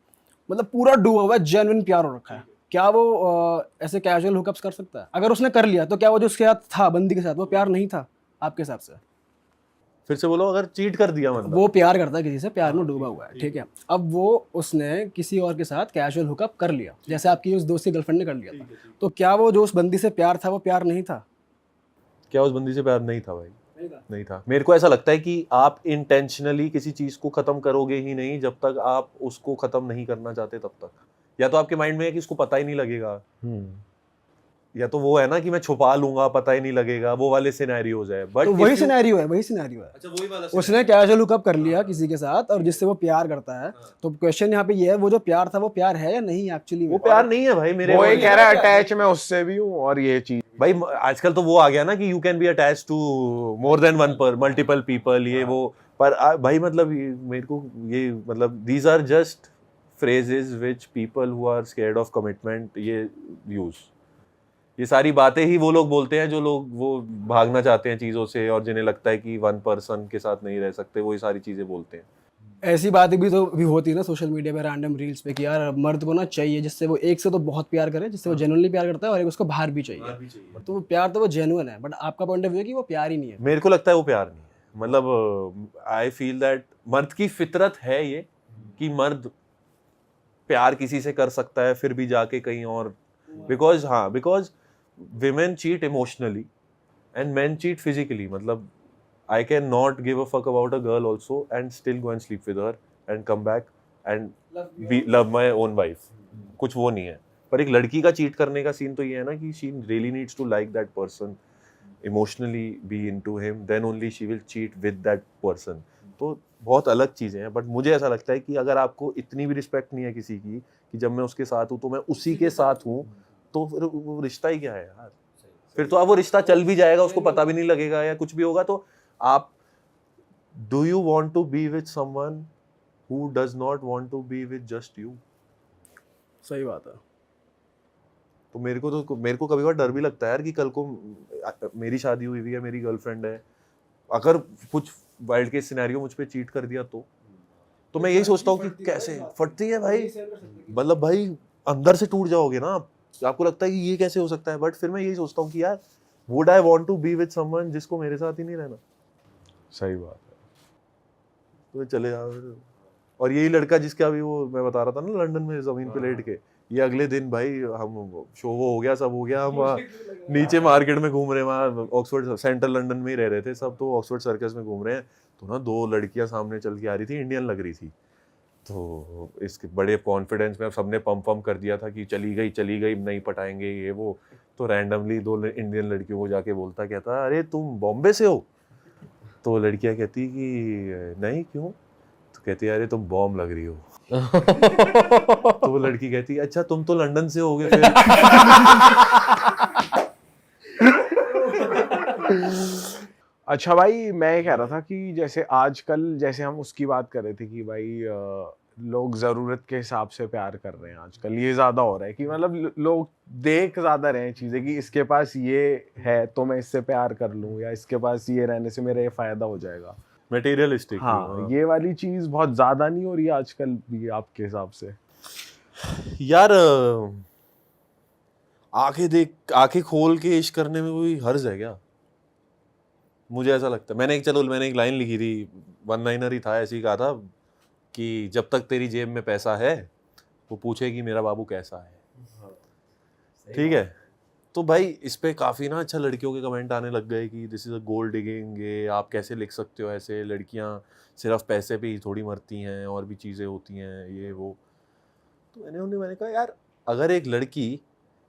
मतलब पूरा डूबा हुआ है, जेन्युइन प्यार हो रखा है, क्या वो ऐसे कैजुअल हुकअप्स कर सकता है? अगर उसने कर लिया तो क्या वो जो उसके साथ था, बंदी के साथ, वो प्यार नहीं था आपके हिसाब से? फिर से बोलो, अगर चीट कर दिया मतलब? वो प्यार करता है किसी से, प्यार में डूबा हुआ है, ठीक है, अब वो उसने किसी और के साथ कैजुअल हुकअप कर लिया, जैसे आपकी उस दोस्त की गर्लफ्रेंड ने कर लिया था, तो क्या वो जो उस बंदी से प्यार था वो प्यार नहीं था? क्या उस बंदी से प्यार नहीं था भाई? नहीं था। मेरे को ऐसा लगता है कि आप इंटेंशनली किसी चीज को खत्म करोगे ही नहीं जब तक आप उसको खत्म नहीं करना चाहते तब तक। या तो आपके माइंड में है कि इसको पता ही नहीं लगेगा, या तो वो है ना कि मैं छुपा लूंगा, पता ही नहीं लगेगा, वो वाले सिनेरियोज है। बट तो वही सिनेरियो है, वही सिनेरियो है। अच्छा, वही वाला उसने कैजुअल हुकअप कर लिया किसी के साथ और जिससे वो प्यार करता है, तो क्वेश्चन यहाँ पे ये है, वो जो प्यार था वो प्यार है या नहीं एक्चुअली? वो प्यार नहीं है भाई मेरे। वो ये कह रहा है अटैच मैं उससे भी हूँ, और ये चीज भाई आजकल तो वो आ गया ना कि you can be attach to more than one पर मल्टीपल पीपल, ये वो। पर भाई मतलब मेरे को ये मतलब these are just phrases which people who are scared of commitment ये यूज, ये सारी बातें ही वो लोग बोलते हैं जो लोग वो भागना चाहते हैं चीज़ों से और जिन्हें लगता है कि वन पर्सन के साथ नहीं रह सकते, वो ये सारी चीज़ें बोलते हैं। ऐसी बातें भी तो भी होती है ना सोशल मीडिया पे, रैंडम रील्स पे, कि यार मर्द को ना चाहिए जिससे वो एक से तो बहुत प्यार करे, जिससे वो जेन्युइनली प्यार करता है, और एक उसको बाहर भी चाहिए। तो वो प्यार तो वो जेन्युइन है, बट आपका पॉइंट ऑफ व्यू है कि वो प्यार ही नहीं है। मेरे को लगता है वो प्यार नहीं है। मतलब आई फील दैट मर्द की फितरत है ये कि मर्द प्यार किसी से कर सकता है फिर भी जाके कहीं और, because women cheat emotionally and men cheat physically. मतलब I can not give a fuck about a girl also and still go and sleep with her and come back and love my own wife. कुछ वो नहीं है। पर एक लड़की का cheat करने का सीन तो ये है ना कि she really needs to like that person, emotionally be into him, then only she will cheat with that person. तो बहुत अलग चीज़ें हैं। बट मुझे ऐसा लगता है कि अगर आपको इतनी भी रिस्पेक्ट नहीं है किसी की कि जब मैं उसके साथ हूँ तो मैं उसी के साथ हूँ, तो फिर वो रिश्ता ही क्या है यार? फिर तो आप वो रिश्ता चल भी जाएगा, उसको पता भी नहीं लगेगा या कुछ भी होगा। तो आप do you want to be with someone who does not want to be with just you? सही बात है। तो मेरे को कभी कभी डर भी लगता है यार कि कल को मेरी शादी हुई हुई है, मेरी गर्लफ्रेंड है, अगर कुछ वाइल्ड केस सिनेरियो मुझ पे चीट कर दिया तो मैं यही सोचता हूँ कि कैसे फटती है भाई। मतलब भाई अंदर से टूट जाओगे ना, आपको लगता है कि ये कैसे हो सकता है। बट फिर मैं यही सोचता हूँ कि यार would I want to be with someone जिसको मेरे साथ ही नहीं रहना? सही बात है। तो चले जाओ। और यही लड़का जिसका अभी वो मैं बता रहा था ना लंदन में जमीन पे लेट के, ये अगले दिन भाई हम शो वो हो गया, सब हो गया, हम नीचे मार्केट में घूम रहे हैं, वहाँ ऑक्सफोर्ड सेंट्रल लंदन में ही रह रहे थे सब, तो ऑक्सफोर्ड सर्कस में घूम रहे हैं, तो ना 2 लड़कियां सामने चल के आ रही थी, इंडियन लग रही थी। तो इसके बड़े कॉन्फिडेंस में सबने पंप कर दिया था कि चली गई नहीं पटाएंगे ये वो। तो रैंडमली 2 इंडियन लड़कियों को जाके बोलता, कहता अरे तुम बॉम्बे से हो? तो लड़कियां कहती कि नहीं, क्यों? तो कहती अरे तुम बॉम्ब लग रही हो। तो वो लड़की कहती अच्छा तुम तो लंदन से होगे फिर। अच्छा भाई, मैं ये कह रहा था कि जैसे आजकल, जैसे हम उसकी बात कर रहे थे कि भाई लोग जरूरत के हिसाब से प्यार कर रहे हैं आजकल, ये ज्यादा हो रहा है कि मतलब लोग देख ज्यादा रहे हैं चीजें कि इसके पास ये है तो मैं इससे प्यार कर लूं, या इसके पास ये रहने से मेरा ये फायदा हो जाएगा। मटेरियलिस्टिक। हाँ, ये वाली चीज बहुत ज्यादा नहीं हो रही है आजकल भी आपके हिसाब से? यार आंखें खोल के इश्क करने में कोई हर्ज है क्या? मुझे ऐसा लगता है। मैंने एक लाइन लिखी थी, वन लाइनर ही था, ऐसे ही कहा था कि जब तक तेरी जेब में पैसा है वो पूछेगी मेरा बाबू कैसा है। ठीक है, तो भाई इस पे काफ़ी ना अच्छा लड़कियों के कमेंट आने लग गए कि this is a gold digging, ये आप कैसे लिख सकते हो ऐसे, लड़कियां सिर्फ पैसे पे ही थोड़ी मरती हैं, और भी चीज़ें होती हैं ये वो। तो मैंने कहा यार, अगर एक लड़की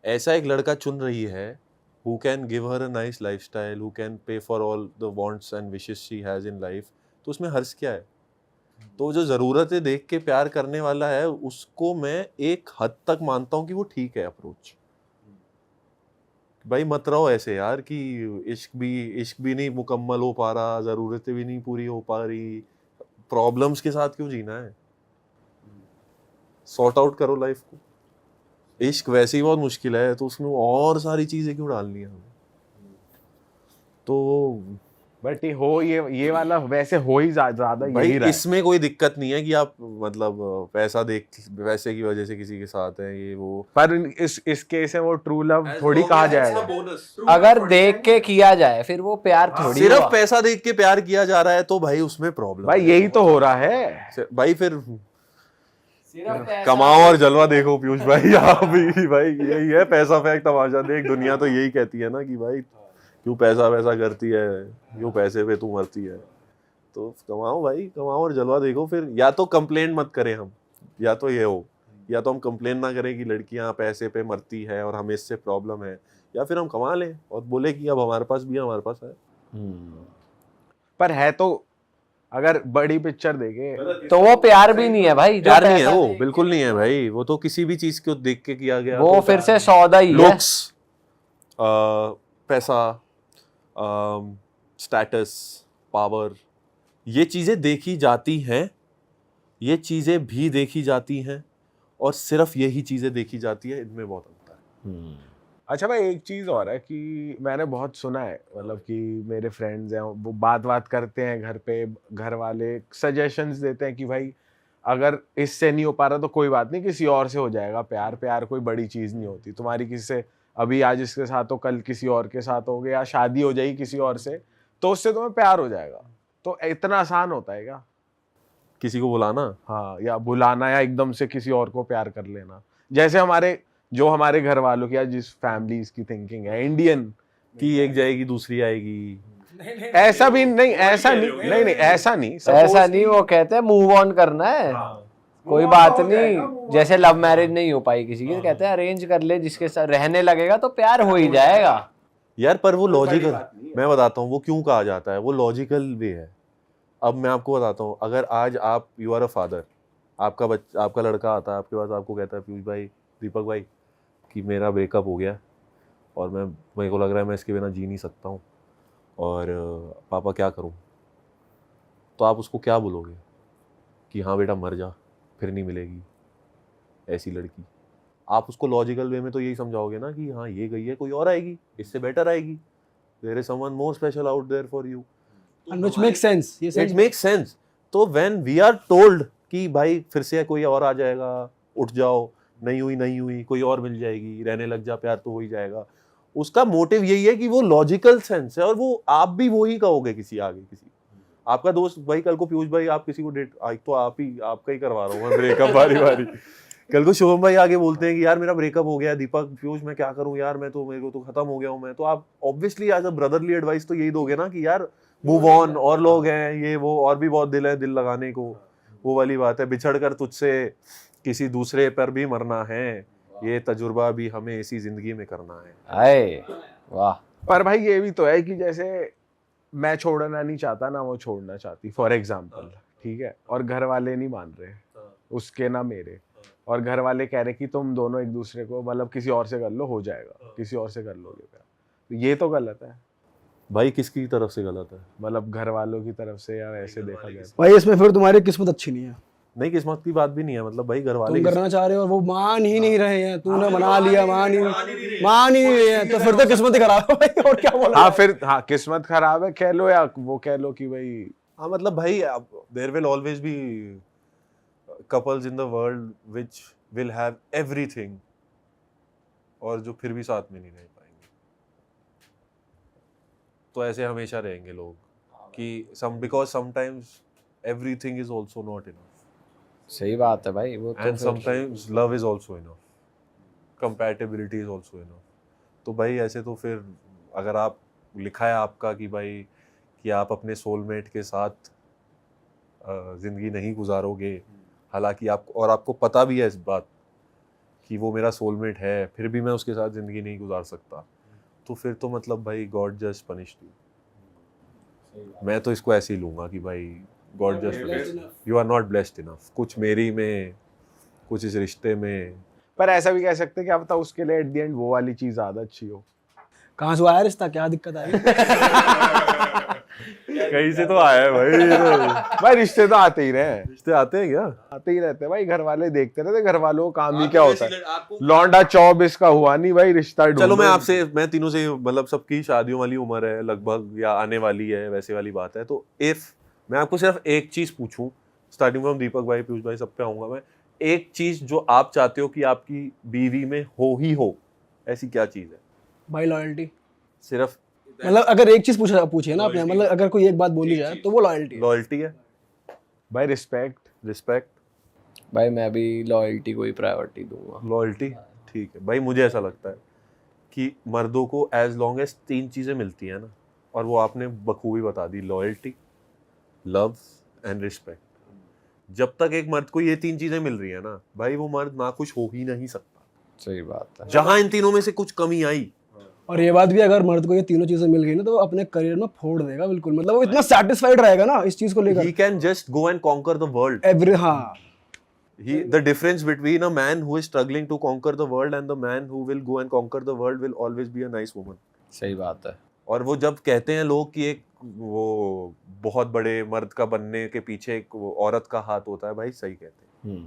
ऐसा एक लड़का चुन रही है who can give her a nice lifestyle, who can pay for all the wants and wishes she has in life, तो उसमें हर्ज क्या है? तो जो ज़रूरतें देख के प्यार करने वाला है उसको मैं एक हद तक मानता हूँ कि वो ठीक है अप्रोच। भाई मत रहो ऐसे यार कि इश्क भी नहीं मुकम्मल हो पा रहा, ज़रूरतें भी नहीं पूरी हो पा रही, प्रॉब्लम्स के साथ क्यों जीना है? सॉर्ट आउट करो लाइफ को। इश्क वैसे ही बहुत मुश्किल है तो उसमें और सारी चीज़ें क्यों डालनी है हमें? तो बट ये वाला वैसे हो ही ज्यादा भाई यही रहा है। इसमें कोई दिक्कत नहीं है कि आप मतलब पैसा देख पैसे की वजह से किसी के साथ है ये वो, पर इस केस में वो ट्रू लव थोड़ी कहा जाएगा। अगर देख के किया जाए फिर वो प्यार थोड़ी सिर्फ हुआ। पैसा देख के प्यार किया जा रहा है तो भाई उसमें प्रॉब्लम भाई यही तो हो रहा है भाई। फिर कमाओ और जलवा देखो पीयूष भाई। आप भी भाई यही है, पैसा फेंक तमाशा देख। दुनिया तो यही कहती है ना कि भाई क्यों पैसा वैसा करती है, क्यों पैसे पे तू मरती है। तो कमाओ भाई, कमाओ और जलवा देखो। फिर या तो कंप्लेन मत करें हम, या तो ये हो, या तो हम कंप्लेन ना करें कि लड़कियां पैसे पे मरती है और हमें इससे प्रॉब्लम है, या फिर हम कमा लें और बोले कि अब हमारे पास भी है, हमारे पास है। पर है तो, अगर बड़ी पिक्चर देखे तो वो प्यार भी नहीं है भाई, जो प्यार नहीं है पैसा वो, दे- बिल्कुल नहीं है भाई। वो तो किसी भी चीज को देख के किया गया, वो तो फिर से सौदा ही है। लुक्स, पैसा, स्टेटस, पावर, ये चीजें देखी जाती हैं, ये चीजें भी देखी जाती हैं, और सिर्फ यही चीजें देखी जाती है, इनमें बहुत अंतर है। अच्छा भाई, एक चीज और है कि मैंने बहुत सुना है, मतलब कि मेरे फ्रेंड्स हैं वो बात करते हैं घर पे, घर वाले सजेशंस देते हैं कि भाई अगर इससे नहीं हो पा रहा तो कोई बात नहीं, किसी और से हो जाएगा प्यार कोई बड़ी चीज नहीं होती। तुम्हारी किसी से अभी आज इसके साथ हो, कल किसी और के साथ हो गया, शादी हो जाएगी किसी और से, तो उससे तुम्हें प्यार हो जाएगा। तो इतना आसान होता है क्या किसी को बुलाना? हाँ, या बुलाना, या एकदम से किसी और को प्यार कर लेना? जैसे हमारे घर वालों की या जिस फैमिलीज की थिंकिंग है इंडियन कि एक जाएगी दूसरी आएगी, ऐसा भी नहीं, ऐसा नहीं ऐसा नहीं, वो कहते हैं मूव ऑन करना है, कोई बात नहीं। जैसे लव मैरिज नहीं हो पाई किसी की, कहते हैं अरेंज कर ले, जिसके साथ रहने लगेगा तो प्यार हो ही जाएगा। यार पर वो लॉजिकल, मैं बताता हूँ वो क्यों कहा जाता है, वो लॉजिकल वे है। अब मैं आपको बताता हूँ, अगर आज आप यू आर अ फादर, आपका लड़का आता है आपके पास, आपको कहता है पीयूष भाई, दीपक भाई कि मेरा ब्रेकअप हो गया और मेरे को लग रहा है मैं इसके बिना जी नहीं सकता हूँ, और पापा क्या करूँ? तो आप उसको क्या बोलोगे कि हाँ बेटा मर जा, फिर नहीं मिलेगी ऐसी लड़की? आप उसको लॉजिकल वे में तो यही समझाओगे ना कि हाँ ये गई है, कोई और आएगी, इससे बेटर आएगी, there is someone more special out there for you, And which makes sense. ये इट sense मेक्स सेंस। तो व्हेन वी आर टोल्ड कि भाई फिर से कोई और आ जाएगा, उठ जाओ, नहीं हुई कोई और मिल जाएगी, रहने लग जा, प्यार तो हो ही जाएगा, उसका मोटिव यही है कि वो लॉजिकल सेंस है, और वो आप भी वो ही कहोगे किसी आपका दोस्त भाई कल को पीयूष भाई आप किसी को डेट, आज तो आपका ही करवा रहा हूँ मैं ब्रेकअप बारी कल को शुभम भाई आगे बोलते हैं कि यार मेरा ब्रेकअप हो गया, दीपक पीयूष मैं क्या करूं यार, मेरे को तो खत्म हो गया हूं मैं, तो आप obviously as a brotherly advice तो यही दोगे ना कि यार मूव ऑन, और लोग हैं ये वो, और भी बहुत दिल है दिल लगाने को, वो वाली बात है, बिछड़ कर तुझसे किसी दूसरे पर भी मरना है, ये तजुर्बा भी हमें इसी जिंदगी में करना है। आए वाह। पर भाई ये भी तो है कि जैसे मैं छोड़ना नहीं चाहता ना वो छोड़ना चाहती, फॉर एग्जाम्पल, ठीक है, और घर वाले नहीं मान रहे, उसके ना मेरे, और घर वाले कह रहे कि तुम दोनों एक दूसरे को मतलब किसी और से कर लो, हो जाएगा, किसी और से कर लोगे प्यार, तो ये तो गलत है। भाई किसकी तरफ से गलत है? मतलब घर वालों की तरफ से या वैसे देखा जाए? भाई इसमें फिर तुम्हारी किस्मत अच्छी नहीं है, नहीं, किस्मत की बात भी नहीं है, मतलब भाई घर वाले तुम करना चाह रहे हो और वो मान ही नहीं रहे हैं, तूने मना लिया, मान ही नहीं रहे हैं, तो फिर तो किस्मत ही खराब है भाई, और क्या बोला हाँ फिर हाँ किस्मत खराब है कह लो, या वो कह लो कि भाई हाँ मतलब भाई there will always be couples in the world which will have everything और जो फिर भी साथ में नहीं रह पाएंगे। तो ऐसे हमेशा रहेंगे लोग कि because sometimes everything is also not enough सही बात है भाई, वो तो एंड फिर sometimes love is also enough, compatibility is also enough. तो भाई ऐसे तो फिर अगर आप लिखा है आपका कि भाई कि आप अपने सोलमेट के साथ जिंदगी नहीं गुजारोगे, हालांकि आपको पता भी है इस बात कि वो मेरा सोलमेट है, फिर भी मैं उसके साथ जिंदगी नहीं गुजार सकता, तो फिर तो मतलब भाई गॉड जस्ट पनिश्ड यू। मैं तो इसको ऐसे ही लूंगा कि भाई God just you are not blessed enough, कुछ मेरी में, कुछ इस रिश्ते में। पर ऐसा भी कह सकते हैं कि अब तक उसके लिए एट द एंड वो वाली चीज ज्यादा अच्छी हो। कहाँ से आया रिश्ता, क्या दिक्कत आई? कहीं से तो आया है भाई, ये तो भाई रिश्ते तो आते ही रहे, रिश्ते आते हैं क्या? आते ही रहते हैं भाई, घर वाले देखते रहते, घर वालों को काम ही क्या होता है। लौंडा 24 का हुआ नहीं भाई, रिश्ता चलो ढूंढो। मैं तीनों से मतलब सबकी शादियों वाली उम्र है लगभग या आने वाली है, वैसे वाली बात है। तो इफ मैं आपको सिर्फ एक चीज पूछूं, स्टार्टिंग फ्रॉम दीपक भाई, पीयूष भाई, सब पे आऊंगा मैं, एक चीज जो आप चाहते हो कि आपकी बीवी में हो ही हो, ऐसी क्या चीज है? भाई लॉयल्टी, सिर्फ मतलब अगर एक चीज पूछिए ना आपने, मतलब अगर कोई एक बात बोली जाए तो वो लॉयल्टी है। लॉयल्टी है, भाई रिस्पेक्ट। भाई मैं भी लॉयल्टी को ही प्रायोरिटी दूंगा। लॉयल्टी ठीक है भाई। मुझे ऐसा लगता है कि मर्दों को एज लॉन्ग एज 3 चीजें मिलती हैं ना, और वो आपने बखूबी बता दी, लॉयल्टी, लव एंड रिस्पेक्ट। जब तक एक मर्द को ये 3 चीजें मिल रही है ना भाई, वो मर्द नाखुश हो ही नहीं सकता। सही बात है। जहां इन तीनों में से कुछ कमी आई, और ये बात भी, अगर मर्द को ये तीनों चीजें मिल गई ना तो वो अपने करियर में फोड़ देगा बिल्कुल, मतलब वो इतना सेटिस्फाइड रहेगा ना इस चीज को लेकर। he can just go and conquer the world. हाँ, The difference between a man who is struggling to conquer the world and the man who will go and conquer the world will always be a nice woman. सही बात है। और वो जब कहते हैं लोग कि एक वो बहुत बड़े मर्द का बनने के पीछे एक वो औरत का हाथ होता है, भाई सही कहते हैं,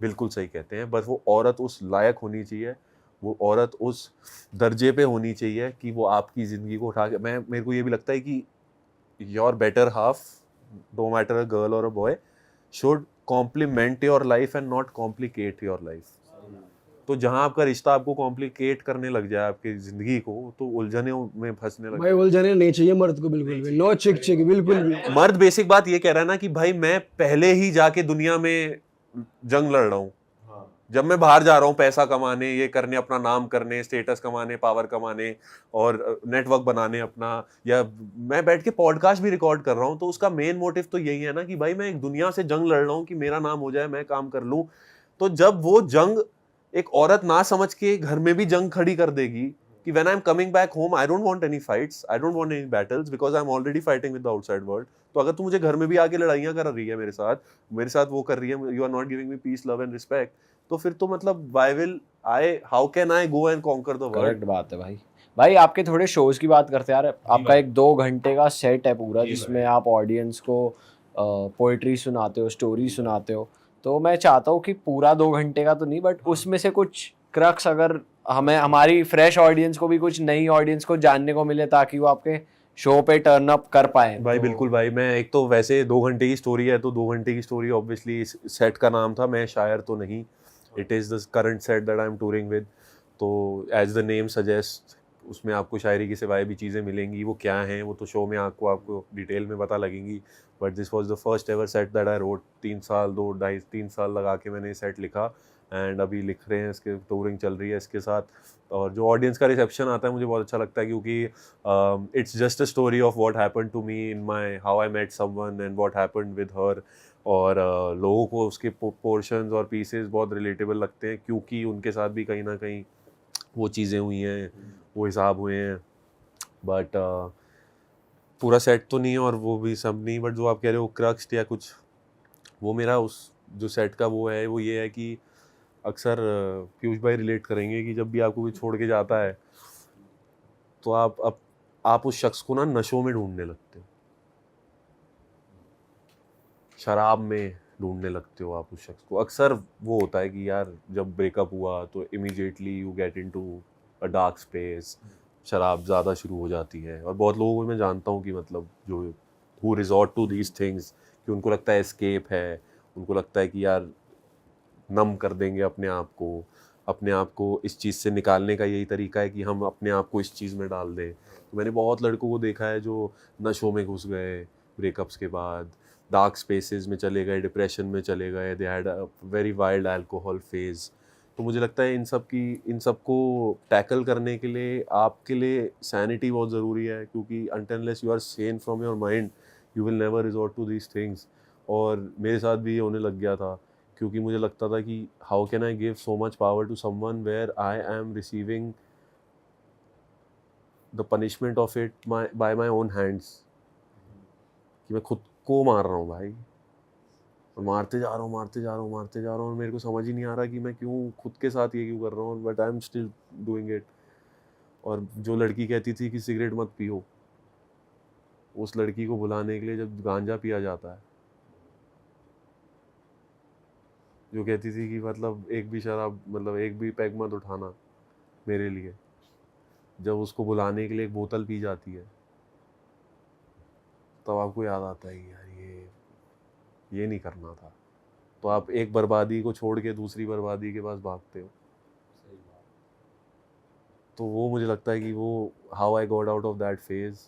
बिल्कुल सही कहते हैं। बस वो औरत उस लायक होनी चाहिए, वो औरत उस दर्जे पे होनी चाहिए कि वो आपकी ज़िंदगी को उठा के, मेरे को ये भी लगता है कि your better half, no matter a girl or a boy, should complement your life and not complicate your life. तो जहां आपका रिश्ता आपको कॉम्प्लिकेट करने लग जाए आपकी जिंदगी को, तो उलझने में फंसने लग भाई उलझने नहीं चाहिए मर्द को बिल्कुल भी, नो चिक बिल्कुल भी। मर्द बेसिक बात ये कह रहा है ना कि भाई मैं पहले ही जाके दुनिया में जंग लड़ रहा हूँ। जब मैं बाहर जा रहा हूँ पैसा कमाने, ये करने, अपना नाम करने, स्टेटस कमाने, पावर कमाने और नेटवर्क बनाने अपना, या मैं बैठ के पॉडकास्ट भी रिकॉर्ड कर रहा हूँ, तो उसका मेन मोटिव तो यही है ना कि भाई मैं एक दुनिया से जंग लड़ रहा हूँ कि मेरा नाम हो जाए, मैं काम कर लूँ। तो जब वो जंग एक औरत ना समझ के घर में भी जंग खड़ी कर देगी कि when I am coming back home I don't want any fights, I don't want any battles because I am already fighting with the outside world. तो अगर तू मुझे घर में भी आके लड़ाइयाँ कर रही है मेरे साथ वो कर रही है, you are not giving me peace, love and respect, तो फिर तो मतलब how can I go and conquer the world? Correct बात है भाई। भाई आपके थोड़े शोज की बात करते हैं यार, आपका एक 2 घंटे का सेट है पूरा जिसमें आप ऑडियंस को पोइट्री सुनाते हो, स्टोरी सुनाते हो। तो मैं चाहता हूँ कि पूरा 2 घंटे का तो नहीं, बट उसमें से कुछ क्रक्स अगर हमारी फ्रेश ऑडियंस को भी, कुछ नई ऑडियंस को जानने को मिले, ताकि वो आपके शो पे टर्न अप कर पाए। भाई बिल्कुल भाई, मैं एक तो वैसे 2 घंटे की स्टोरी है, तो 2 घंटे की स्टोरी ऑब्वियसली सेट का नाम था, मैं शायर तो नहीं, it is the current set that I am touring with. तो एज द नेम सजेस्ट, उसमें आपको शायरी के सिवाय भी चीज़ें मिलेंगी, वो क्या हैं वो तो शो में आपको डिटेल में पता लगेंगी। But this was the first ever set that I wrote. 3 साल लगा के मैंने सेट लिखा, एंड अभी लिख रहे हैं, इसके टूरिंग चल रही है इसके साथ। और जो ऑडियंस का रिसेप्शन आता है मुझे बहुत अच्छा लगता है, क्योंकि it's just a story of what happened to me in my, how I met someone and what happened with her. और लोगों को उसके पोर्शंस और पीसेस बहुत रिलेटेबल लगते हैं, क्योंकि उनके साथ भी कहीं ना कहीं वो चीज़ें हुई हैं, वो हिसाब हुए हैं। बट पूरा सेट तो नहीं है और वो भी सब नहीं, बट जो आप कह रहे हो क्रक्स या कुछ, वो मेरा उस जो सेट का वो ये है कि अक्सर पीयूष भाई रिलेट करेंगे कि जब भी आपको कोई छोड़ के जाता है तो आप आप उस शख्स को ना नशों में ढूंढने लगते हो, शराब में ढूंढने लगते हो आप उस शख्स को। अक्सर वो होता है कि यार जब ब्रेकअप हुआ तो immediately you get into a dark space, शराब ज़्यादा शुरू हो जाती है। और बहुत लोगों को मैं जानता हूँ कि मतलब जो who resort to these things, कि उनको लगता है एस्केप है, उनको लगता है कि यार नम कर देंगे अपने आप को इस चीज़ से निकालने का यही तरीका है कि हम अपने आप को इस चीज़ में डाल दें। तो मैंने बहुत लड़कों को देखा है जो नशों में घुस गए ब्रेकअप्स के बाद, डार्क स्पेसेस में चले गए, डिप्रेशन में चले गए, they had a very wild alcohol phase. तो मुझे लगता है इन सब को टैकल करने के लिए आपके लिए सैनिटी बहुत ज़रूरी है, क्योंकि until unless you are sane from your mind you will never resort to these things। और मेरे साथ भी ये होने लग गया था, क्योंकि मुझे लगता था कि how can I give so much power to someone where I am receiving the punishment of it by my own hands, कि मैं खुद को मार रहा हूँ भाई, और मारते जा रहा हूँ और मेरे को समझ ही नहीं आ रहा कि मैं क्यों खुद के साथ ये क्यों कर रहा हूँ, but I am still doing it. और जो लड़की कहती थी कि सिगरेट मत पियो, उस लड़की को बुलाने के लिए जब गांजा पिया जाता है, जो कहती थी कि मतलब एक भी पैग मत उठाना मेरे लिए, जब उसको बुलाने के लिए एक बोतल पी जाती है, तब आपको याद आता है कि यार ये नहीं करना था। तो आप एक बर्बादी को छोड़ के दूसरी बर्बादी के पास भागते हो। तो वो मुझे लगता है कि वो how I got out of that phase,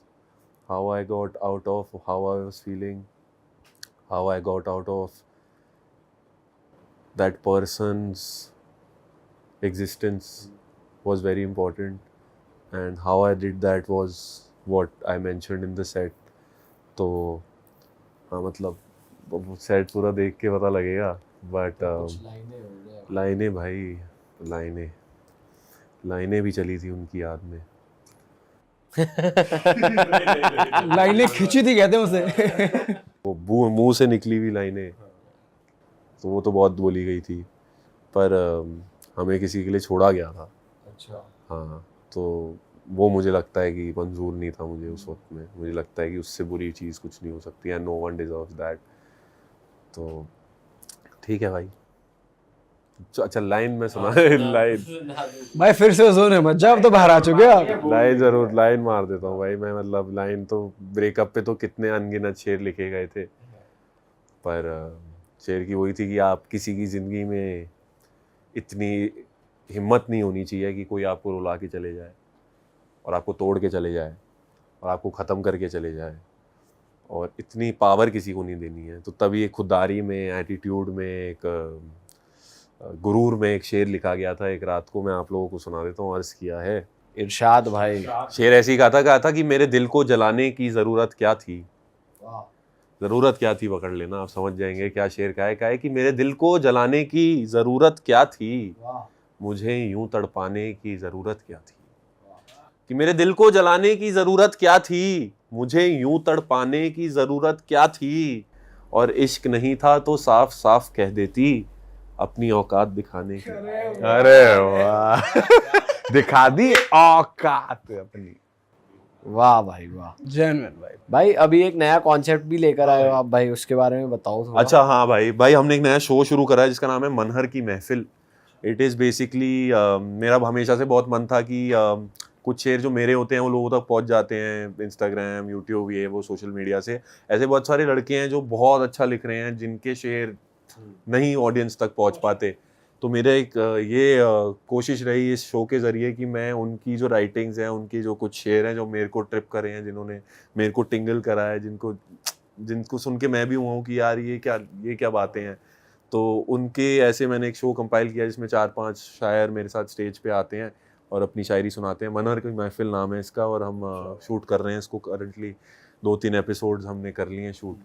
how I got out of how I was feeling, how I got out of that person's existence was very important, and how I did that was what I mentioned in the set। तो हाँ मतलब set पूरा देख के पता लगेगा, but लाइनें भी चली थी उनकी याद में। लाइनें खिंची थी कहते हैं उसे। वो मुंह से निकली हुई लाइनें, तो वो तो बहुत बोली गई थी, पर हमें किसी के लिए छोड़ा गया था। अच्छा। हाँ, तो वो मुझे लगता है कि मंजूर नहीं था मुझे उस वक्त में। मुझे लगता है कि उससे बुरी चीज़ कुछ नहीं हो सकती, and no one deserves that. तो ठीक है भाई। अच्छा, लाइन में सुना लाइन भाई फिर से जोन है मत जाओ, अब तो बाहर आ चुके हो आप। लाइन मार देता हूँ भाई मैं। मतलब लाइन तो ब्रेकअप पे तो कितने अनगिनत शेर लिखे गए थे, पर शेर की वही थी कि आप किसी की ज़िंदगी में इतनी हिम्मत नहीं होनी चाहिए कि कोई आपको रुला के चले जाए और आपको तोड़ के चले जाए और आपको ख़त्म करके चले जाए, और इतनी पावर किसी को नहीं देनी है। तो तभी एक खुददारी में, एटीट्यूड में, एक गुरूर में एक शेर लिखा गया था। एक रात को मैं आप लोगों को सुना देता हूँ। अर्ज़ किया है इरशाद भाई। शेर ऐसी कहा था कि मेरे दिल को जलाने की ज़रूरत क्या थी। ज़रूरत क्या थी पकड़ लेना, आप समझ जाएंगे क्या शेर का है कि मेरे दिल को जलाने की ज़रूरत क्या थी, मुझे यूं तड़पाने की ज़रूरत क्या थी। कि मेरे दिल को जलाने की ज़रूरत क्या थी, मुझे यूं तड़पाने की ज़रूरत क्या थी, और इश्क नहीं था तो साफ साफ कह देती अपनी औकात दिखाने की। अरे वाह दिखा दी औकात अपनी। वाह भाई वाह, जेन्युइन भाई। भाई अभी एक नया कॉन्सेप्ट भी लेकर आए हो आप भाई, उसके बारे में बताओ थोड़ा। अच्छा हाँ भाई हमने एक नया शो शुरू करा है जिसका नाम है मनहर की महफिल। इट इज़ बेसिकली मेरा हमेशा से बहुत मन था कि कुछ शेर जो मेरे होते हैं वो लोगों तक पहुंच जाते हैं, इंस्टाग्राम, यूट्यूब, ये वो सोशल मीडिया से। ऐसे बहुत सारे लड़के हैं जो बहुत अच्छा लिख रहे हैं, जिनके शेर नहीं ऑडियंस तक पहुंच पाते। तो मेरा एक ये कोशिश रही इस शो के ज़रिए कि मैं उनकी जो राइटिंग्स हैं, उनकी जो कुछ शेर हैं जो मेरे को ट्रिप करे हैं, जिन्होंने मेरे को टिंगल करा है, जिनको सुन के मैं भी हुआ हूँ कि यार ये क्या बातें हैं। तो उनके ऐसे मैंने एक शो कंपाइल किया जिसमें 4-5 शायर मेरे साथ स्टेज पे आते हैं और अपनी शायरी सुनाते हैं। मनहर की महफिल नाम है इसका, और हम शूट कर रहे हैं इसको। करंटली 2-3 एपिसोड्स हमने कर लिए हैं शूट।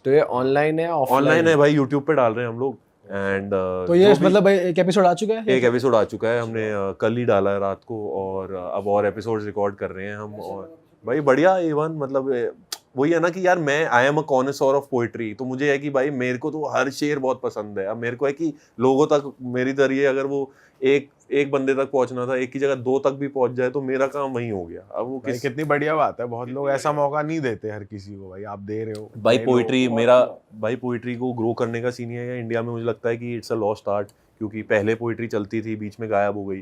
तो ये ऑनलाइन है ऑफलाइन? ऑनलाइन है भाई, यूट्यूब पे डाल रहे हैं हम लोग। एंड तो ये मतलब भाई एक एपिसोड आ चुका है? एक एपिसोड आ चुका है, हमने कल ही डाला है रात को, और अब और एपिसोड्स रिकॉर्ड कर रहे हैं हम। और भाई बढ़िया, A1 मतलब वही है ना कि यार मैं I am a connoisseur of poetry, तो मुझे है कि भाई मेरे को तो हर शेर बहुत पसंद है। अब मेरे को है कि लोगों तक मेरी जरिए अगर वो एक बंदे तक पहुंचना था, एक की जगह 2 तक भी पहुंच जाए तो मेरा काम वही हो गया। अब वो भाई कितनी बढ़िया बात है, बहुत लोग ऐसा मौका नहीं देते हर किसी को, भाई आप दे रहे हो। भाई नए पोइट्री लोगों को मेरा भाई पोइट्री को ग्रो करने का सीन है इंडिया में, मुझे लगता है कि इट्स अ लॉस्ट आर्ट, क्योंकि पहले पोइट्री चलती थी, बीच में गायब हो गई,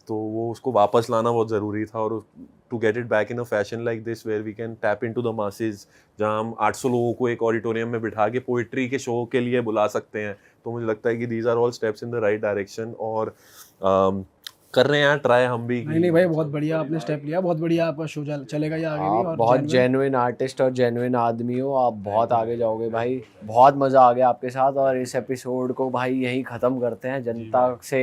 तो वो उसको वापस लाना बहुत ज़रूरी था। और to get it back in a fashion like this where we can tap into the masses, जहाँ हम 800 लोगों को एक ऑडिटोरियम में बिठा के पोइट्री के शो के लिए बुला सकते हैं, तो मुझे लगता है कि these are all steps in the right direction. और कर रहे हैं ट्राई हम भी। नहीं भाई, बहुत बढ़िया आपने स्टेप लिया, बहुत बढ़िया आपका शो चलेगा ये आगे भी। आप और बहुत genuine- जेन्युइन आर्टिस्ट और जेन्युइन आदमी हो, आप बहुत आगे जाओगे भाई। बहुत मज़ा आ गया आपके साथ, और इस एपिसोड को भाई यहीं ख़त्म करते हैं। जनता से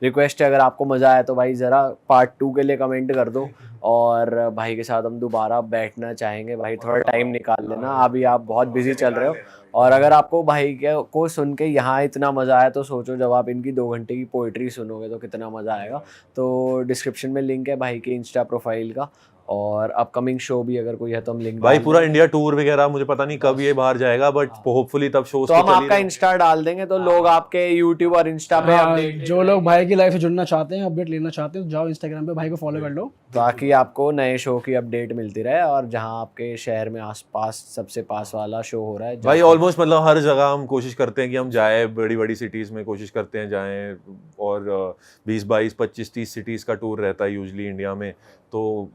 रिक्वेस्ट है, अगर आपको मज़ा आया तो भाई ज़रा पार्ट 2 के लिए कमेंट कर दो, और भाई के साथ हम दोबारा बैठना चाहेंगे। भाई थोड़ा टाइम निकाल लेना, अभी आप बहुत बिजी चल रहे हो। और अगर आपको भाई को सुन के यहाँ इतना मज़ा आया तो सोचो जब आप इनकी 2 घंटे की पोइट्री सुनोगे तो कितना मज़ा आएगा। तो डिस्क्रिप्शन में लिंक है भाई के इंस्टा प्रोफाइल का, और अपकमिंग शो भी अगर कोई है तो हम लिंक भाई पूरा इंडिया टूर वगैरह मुझे पता नहीं कब ये बाहर जाएगा, बट होपफुली तब शोज तो हम आपका इंस्टा डाल देंगे, तो लोग आपके यूट्यूब और इंस्टा पे हाँ, अपडेट, जो लोग भाई की लाइफ से जुड़ना चाहते हैं, अपडेट लेना चाहते हैं, तो जाओ इंस्टाग्राम पे भाई को फॉलो कर लो। ताकि आपको नए शो की अपडेट मिलती रहे, और जहां आपके शहर में आसपास सबसे पास वाला शो हो रहा है भाई ऑलमोस्ट मतलब हर जगह हम कोशिश करते हैं कि हम जाए, बड़ी बड़ी सिटीज़ में कोशिश करते हैं जाएं, और 20, 22, 25, 30 सिटीज़ का टूर रहता है यूजली इंडिया में। तो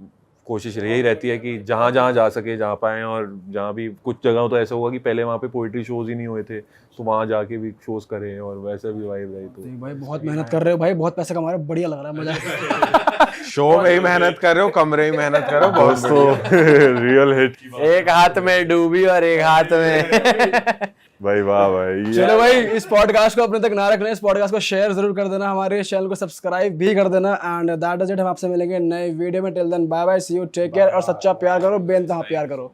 कोशिश यही रहती है कि जहाँ जहाँ जा सके जा पाएँ, और जहाँ भी कुछ जगह तो ऐसा हुआ कि पहले वहाँ पे पोइट्री शोज़ ही नहीं हुए थे, तो वहाँ जाके भी शोज़ करें, और वैसे भी वाइब रही। तो भाई बहुत मेहनत कर रहे हो भाई, बहुत पैसे कमा रहे हो, बढ़िया लग रहा है, मजा। शो में ही मेहनत कर रहे हो, कमरे ही मेहनत कर रहे हो, बहुत बढ़िया। रियल हिट एक हाथ में डूबी और एक हाथ में भाई, वाह भाई। चलो भाई, इस पॉडकास्ट को अपने तक ना रखना, इस पॉडकास्ट को शेयर जरूर कर देना, हमारे चैनल को सब्सक्राइब भी कर देना। एंड दैट इज इट, हम आपसे मिलेंगे नए वीडियो में। Till then bye bye, see you, take care, और सच्चा प्यार करो, बेइंतहा प्यार करो।